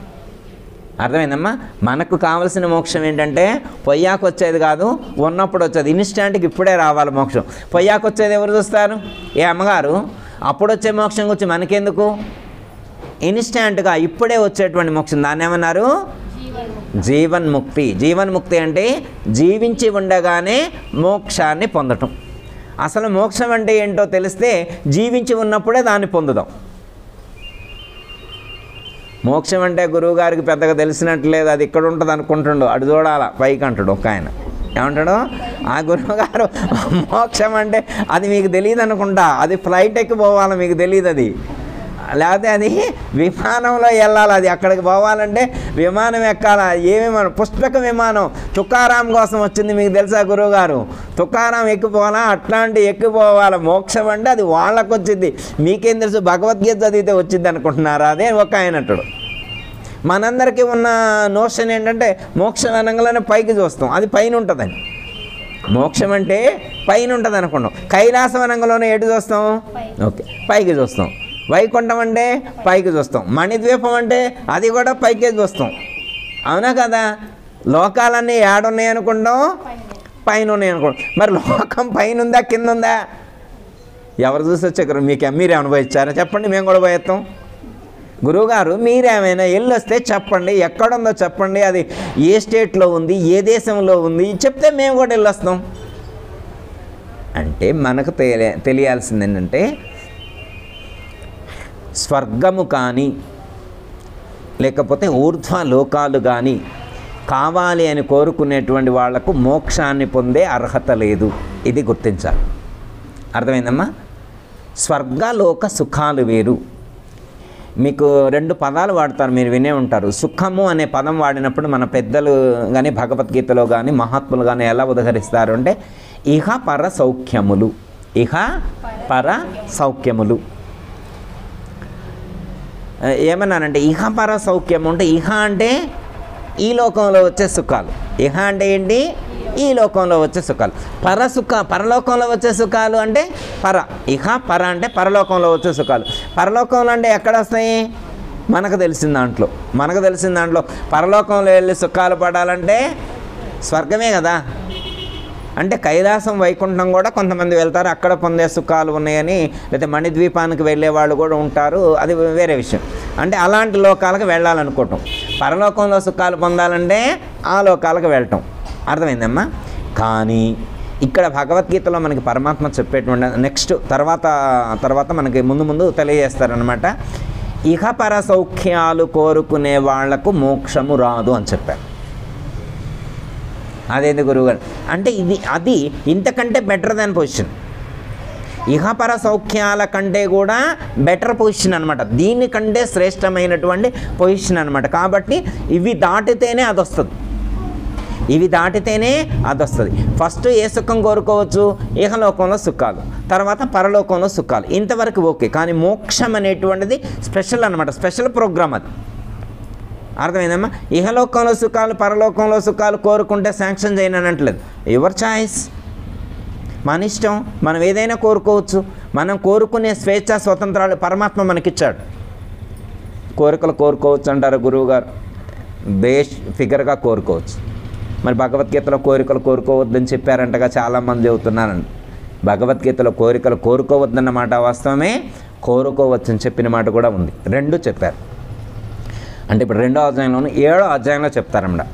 అర్థమైందమ్మా? మనకు కావలసిన మోక్షం ఏంటంటే పొయ్యాకు వచ్చేది కాదు, ఉన్నప్పుడు వచ్చేది. ఇన్స్టాంట్కి ఇప్పుడే రావాలి మోక్షం. పొయ్యాకు వచ్చేది ఎవరు చూస్తారు? ఏ అమ్మగారు? అప్పుడు వచ్చే మోక్షం గురించి మనకెందుకు? ఇన్స్టాంట్గా ఇప్పుడే వచ్చేటువంటి మోక్షం, దాన్ని ఏమన్నారు? జీవన్ముక్తి. జీవన్ముక్తి అంటే జీవించి ఉండగానే మోక్షాన్ని పొందటం. అసలు మోక్షం అంటే ఏంటో తెలిస్తే జీవించి ఉన్నప్పుడే దాన్ని పొందుదాం. మోక్షం అంటే గురువుగారికి పెద్దగా తెలిసినట్లేదు, అది ఇక్కడ ఉంటుంది అనుకుంటుండో, అటు చూడాలా పైకి అంటాడు ఒక ఆయన. ఏమంటాడు? ఆ గురువుగారు మోక్షం అంటే అది మీకు తెలియదు అనుకుంటా, అది ఫ్లైట్ ఎక్కి పోవాలి, మీకు తెలియదు. అది లేకపోతే అది విమానంలో వెళ్ళాలి. అది అక్కడికి పోవాలంటే విమానం ఎక్కాలా? ఏ విమానం? పుస్తక విమానం. తుకారాం కోసం వచ్చింది, మీకు తెలుసా గురువుగారు? తుకారాం ఎక్కిపోవాలా? అట్లాంటి ఎక్కిపోవాలి. మోక్షం అంటే అది వాళ్ళకు వచ్చింది, మీకేం తెలుసు? భగవద్గీత చదివితే వచ్చింది అనుకుంటున్నారా? అదే ఒక ఆయనట్టుడు. మనందరికీ ఉన్న నోషన్ ఏంటంటే మోక్షం అనగానే పైకి చూస్తాం, అది పైన ఉంటుందని. మోక్షం అంటే పైన ఉంటుంది అనుకున్నాం. కైలాసం అనగానే ఎటు చూస్తాం? ఓకే, పైకి చూస్తాం. వైకుంఠం అంటే పైకి చూస్తాం. మణిద్వీపం అంటే అది కూడా పైకే చూస్తాం. అవునా కదా? లోకాలన్నీ ఏడున్నాయి అనుకుంటాం, పైన ఉన్నాయి అనుకుంటాం. మరి లోకం పైన ఉందా కింద ఉందా? ఎవరు చూసి వచ్చారు? మీరే అనుభవించారా? చెప్పండి, మేము కూడా పోయేస్తాం. గురువుగారు మీరేమైనా వెళ్ళొస్తే చెప్పండి, ఎక్కడుందో చెప్పండి, అది ఏ స్టేట్లో ఉంది, ఏ దేశంలో ఉంది చెప్తే మేము కూడా వెళ్ళొస్తాం. అంటే మనకు తెలియాల్సింది ఏంటంటే స్వర్గము కానీ లేకపోతే ఊర్ధ్వ లోకాలు కానీ కావాలి అని కోరుకునేటువంటి వాళ్లకు మోక్షాన్ని పొందే అర్హత లేదు. ఇది గుర్తించాలి. అర్థమైందమ్మా? స్వర్గలోక సుఖాలు వేరు. మీకు 2 పదాలు వాడతారు, మీరు వినే ఉంటారు. సుఖము అనే పదం వాడినప్పుడు మన పెద్దలు కానీ భగవద్గీతలో కానీ మహాత్ములు కానీ ఎలా ఉదహరిస్తారు అంటే ఇహ పర సౌఖ్యములు. ఇహ పర సౌఖ్యములు ఏమన్నానంటే ఇహ పర సౌఖ్యము అంటే ఇహ అంటే ఈ లోకంలో వచ్చే సుఖాలు. ఇహ అంటే ఏంటి? ఈ లోకంలో వచ్చే సుఖాలు. పరలోకంలో వచ్చే సుఖాలు అంటే పర. ఇహ పర అంటే పరలోకంలో వచ్చే సుఖాలు. పరలోకంలో అంటే ఎక్కడ వస్తాయి? మనకు తెలిసిన దాంట్లో పరలోకంలో వెళ్ళి సుఖాలు పడాలంటే స్వర్గమే కదా. అంటే కైలాసం, వైకుంఠం కూడా కొంతమంది వెళ్తారు, అక్కడ పొందే సుఖాలు ఉన్నాయని. లేదా మణిద్వీపానికి వెళ్ళే వాళ్ళు కూడా ఉంటారు, అది వేరే విషయం. అంటే అలాంటి లోకాలకు వెళ్ళాలనుకోవటం. పరలోకంలో సుఖాలు పొందాలంటే ఆ లోకాలకు వెళ్ళటం. అర్థమైందమ్మా? కానీ ఇక్కడ భగవద్గీతలో మనకి పరమాత్మ చెప్పేటువంటి నెక్స్ట్ తర్వాత మనకి ముందు తెలియజేస్తారనమాట. ఇహ పర సౌఖ్యాలు కోరుకునే వాళ్లకు మోక్షము రాదు అని చెప్పారు. అదేంది గురువుగారు అంటే అది ఇంతకంటే బెటర్ దాన్ పొజిషన్. ఇహపర సౌఖ్యాల కంటే కూడా బెటర్ పొజిషన్ అనమాట, దీనికంటే శ్రేష్టమైనటువంటి పొజిషన్ అనమాట. కాబట్టి ఇవి దాటితేనే అది వస్తుంది, ఇవి దాటితేనే అది వస్తుంది. ఫస్ట్ ఏ సుఖం కోరుకోవచ్చు? ఇహలోకంలో సుఖాలు, తర్వాత పరలోకంలో సుఖాలు, ఇంతవరకు ఓకే. కానీ మోక్షం అనేటువంటిది స్పెషల్ అనమాట, స్పెషల్ ప్రోగ్రామ్ అది. అర్థమైందమ్మా? ఇహలోకంలో సుఖాలు పరలోకంలో సుఖాలు కోరుకుంటే శాంక్షన్ చేయను అనట్లేదు, యువర్ చాయిస్, మన ఇష్టం. మనం ఏదైనా కోరుకోవచ్చు, మనం కోరుకునే స్వేచ్ఛ స్వతంత్రాలు పరమాత్మ మనకిచ్చాడు. కోరికలు కోరుకోవచ్చు అంటారు గురువుగారు, బేస్ ఫిగర్గా కోరుకోవచ్చు. మరి భగవద్గీతలో కోరికలు కోరుకోవద్దని చెప్పారంటగా చాలామంది చెబుతున్నారండి. భగవద్గీతలో కోరికలు కోరుకోవద్దన్న మాట వాస్తవమే, కోరుకోవచ్చని చెప్పిన మాట కూడా ఉంది, రెండు చెప్పారు. అంటే ఇప్పుడు 2వ అధ్యాయంలోను 7వ అధ్యాయంలో చెప్తారన్నమాట.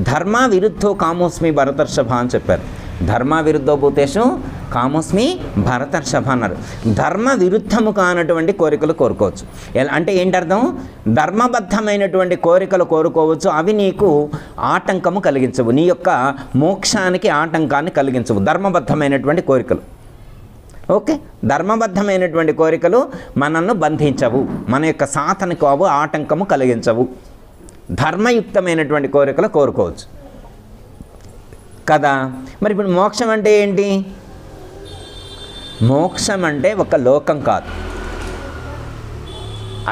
ధర్మ విరుద్ధో కామోస్మి భరతర్షభ అని చెప్పారు. ధర్మ విరుద్ధో భూతేషు కామోస్మి భరతర్షభ అన్నారు. ధర్మ విరుద్ధము కానటువంటి కోరికలు కోరుకోవచ్చు. అంటే ఏంటి అర్థం? ధర్మబద్ధమైనటువంటి కోరికలు కోరుకోవచ్చు, అవి నీకు ఆటంకము కలిగించవు, నీ యొక్క మోక్షానికి ఆటంకాన్ని కలిగించవు ధర్మబద్ధమైనటువంటి కోరికలు. ఓకే, ధర్మబద్ధమైనటువంటి కోరికలు మనల్ని బంధించవు, మన యొక్క సాధనకు అవు ఆటంకము కలిగించవు. ధర్మయుక్తమైనటువంటి కోరికలు కోరుకోవచ్చు కదా. మరి ఇప్పుడు మోక్షం అంటే ఏంటి? మోక్షం అంటే ఒక లోకం కాదు,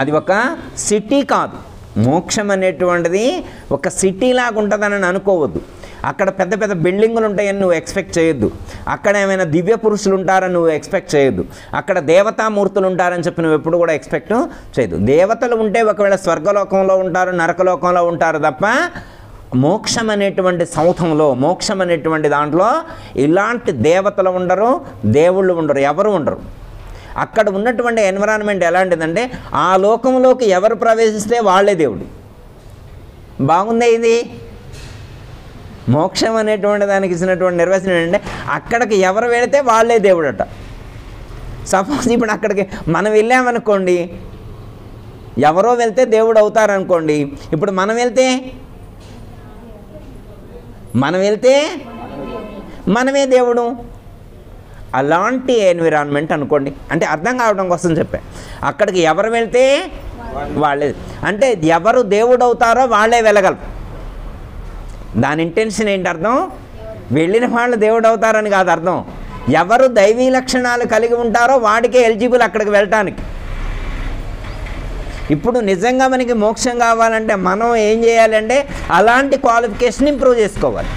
అది ఒక సిటీ కాదు. మోక్షం అనేటువంటిది ఒక సిటీ లాగా ఉంటుందని అనుకోవద్దు. అక్కడ పెద్ద పెద్ద బిల్డింగులు ఉంటాయని నువ్వు ఎక్స్పెక్ట్ చేయొద్దు, అక్కడ ఏమైనా దివ్య పురుషులు ఉంటారని నువ్వు ఎక్స్పెక్ట్ చేయొద్దు, అక్కడ దేవతామూర్తులు ఉంటారని చెప్పి నువ్వు ఎప్పుడు కూడా ఎక్స్పెక్ట్ చేయొద్దు. దేవతలు ఉంటే ఒకవేళ స్వర్గలోకంలో ఉంటారు, నరకలోకంలో ఉంటారు తప్ప మోక్షం అనేటువంటి సౌధంలో, మోక్షం అనేటువంటి దాంట్లో ఇలాంటి దేవతలు ఉండరు, దేవుళ్ళు ఉండరు, ఎవరు ఉండరు. అక్కడ ఉన్నటువంటి ఎన్విరాన్మెంట్ ఎలాంటిదంటే ఆ లోకంలోకి ఎవరు ప్రవేశిస్తే వాళ్ళే దేవుడు. బాగుందే ఇది. మోక్షం అనేటువంటి దానికి ఇచ్చినటువంటి నిర్వచనం ఏంటంటే అక్కడికి ఎవరు వెళితే వాళ్ళే దేవుడట. సపోజ్ ఇప్పుడు అక్కడికి మనం వెళ్ళామనుకోండి, ఎవరో వెళ్తే దేవుడు అవుతారనుకోండి, ఇప్పుడు మనం వెళ్తే మనమే దేవుడు. అలాంటి ఎన్విరాన్మెంట్ అనుకోండి, అంటే అర్థం కావడం కోసం చెప్పా. అక్కడికి ఎవరు వెళ్తే వాళ్ళే, అంటే ఎవరు దేవుడు అవుతారో వాళ్ళే వెళ్ళగలరు. దాని ఇంటెన్షన్ ఏంటి అర్థం? వెళ్ళిన వాళ్ళు దేవుడు అవుతారని కాదు అర్థం. ఎవరు దైవీ లక్షణాలు కలిగి ఉంటారో వాడికే ఎలిజిబుల్ అక్కడికి వెళ్ళటానికి. ఇప్పుడు నిజంగా మనకి మోక్షం కావాలంటే మనం ఏం చేయాలంటే అలాంటి క్వాలిఫికేషన్ ఇంప్రూవ్ చేసుకోవాలి.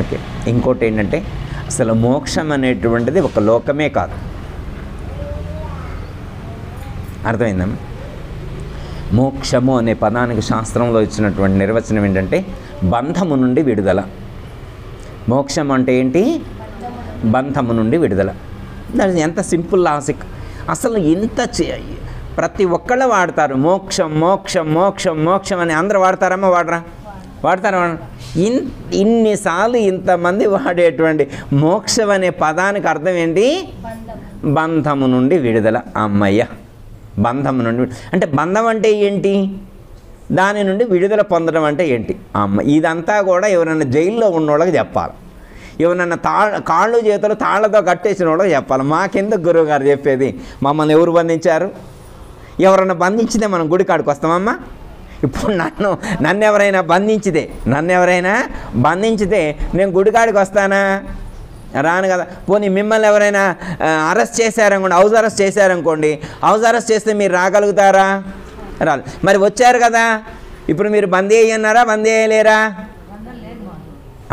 ఓకే, ఇంకోటి ఏంటంటే అసలు మోక్షం అనేటువంటిది ఒక లోకమే కాదు. అర్థమైందమ్మా? మోక్షము అనే పదానికి శాస్త్రంలో ఇచ్చినటువంటి నిర్వచనం ఏంటంటే బంధము నుండి విడుదల. మోక్షం అంటే ఏంటి? బంధము నుండి విడుదల. దాని ఎంత సింపుల్ లాజిక్. అసలు ఇంత ప్రతి ఒక్కళ్ళు వాడతారు మోక్షం మోక్షం మోక్షం మోక్షం అని. అందరూ వాడతారమ్మా? వాడతారా? ఇన్నిసార్లు ఇంతమంది వాడేటువంటి మోక్షం అనే పదానికి అర్థం ఏంటి? బంధము నుండి విడుదల. అమ్మయ్య, బంధం నుండి అంటే బంధం అంటే ఏంటి? దాని నుండి విడుదల పొందడం అంటే ఏంటి? అమ్మ, ఇదంతా కూడా ఎవరైనా జైల్లో ఉన్నోళ్ళకి చెప్పాలి, ఎవరన్నా కాళ్ళు చేతులు తాళ్లతో కట్టేసిన వాళ్ళకి చెప్పాలి. మాకెందుకు గురువు గారు చెప్పేది? మమ్మల్ని ఎవరు బంధించారు? ఎవరన్నా బంధించితే మనం గుడి కాడికి వస్తామమ్మా? ఇప్పుడు నన్ను ఎవరైనా బంధించితే నేను గుడికాడికి వస్తానా? రాను కదా. పోనీ మిమ్మల్ని ఎవరైనా అరెస్ట్ చేశారనుకోండి, హౌస్ అరెస్ట్ చేశారనుకోండి, హౌస్ అరెస్ట్ చేస్తే మీరు రాగలుగుతారా? రాదు. మరి వచ్చారు కదా, ఇప్పుడు మీరు బందీ అయ్యన్నారా, బందీ అయ్యలేరా?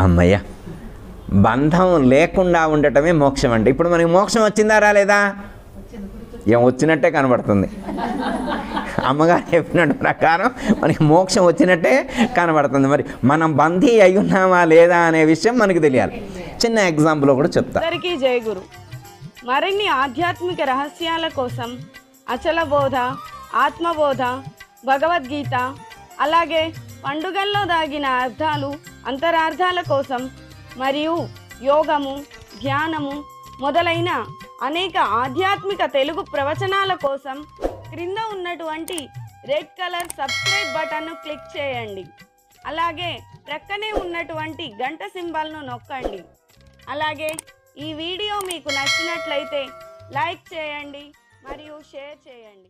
అమ్మయ్య, బంధం లేకుండా ఉండటమే మోక్షం అంటే. ఇప్పుడు మనకి మోక్షం వచ్చిందా రాలేదా? ఏం వచ్చినట్టే కనబడుతుంది. అమ్మగారు చెప్పినట్టు ప్రకారం మనకి మోక్షం వచ్చినట్టే కనబడుతుంది. మరి మనం బందీ అయి ఉన్నామా లేదా అనే విషయం మనకు తెలియాలి. చిన్న ఎగ్జాంపుల్ కూడా చెప్తా. అందరికీ జై గురు. మరిన్ని ఆధ్యాత్మిక రహస్యాల కోసం అచల బోధ, ఆత్మబోధ, భగవద్గీత, అలాగే పండుగల్లో దాగిన అర్థాలు, అంతరార్థాల కోసం మరియు యోగము, ధ్యానము మొదలైన అనేక ఆధ్యాత్మిక తెలుగు ప్రవచనాల కోసం క్రింద ఉన్నటువంటి రెడ్ కలర్ సబ్స్క్రైబ్ బటన్ను క్లిక్ చేయండి. అలాగే ప్రక్కనే ఉన్నటువంటి గంట సింబల్ను నొక్కండి. అలాగే ఈ వీడియో మీకు నచ్చినట్లయితే లైక్ చేయండి మరియు షేర్ చేయండి.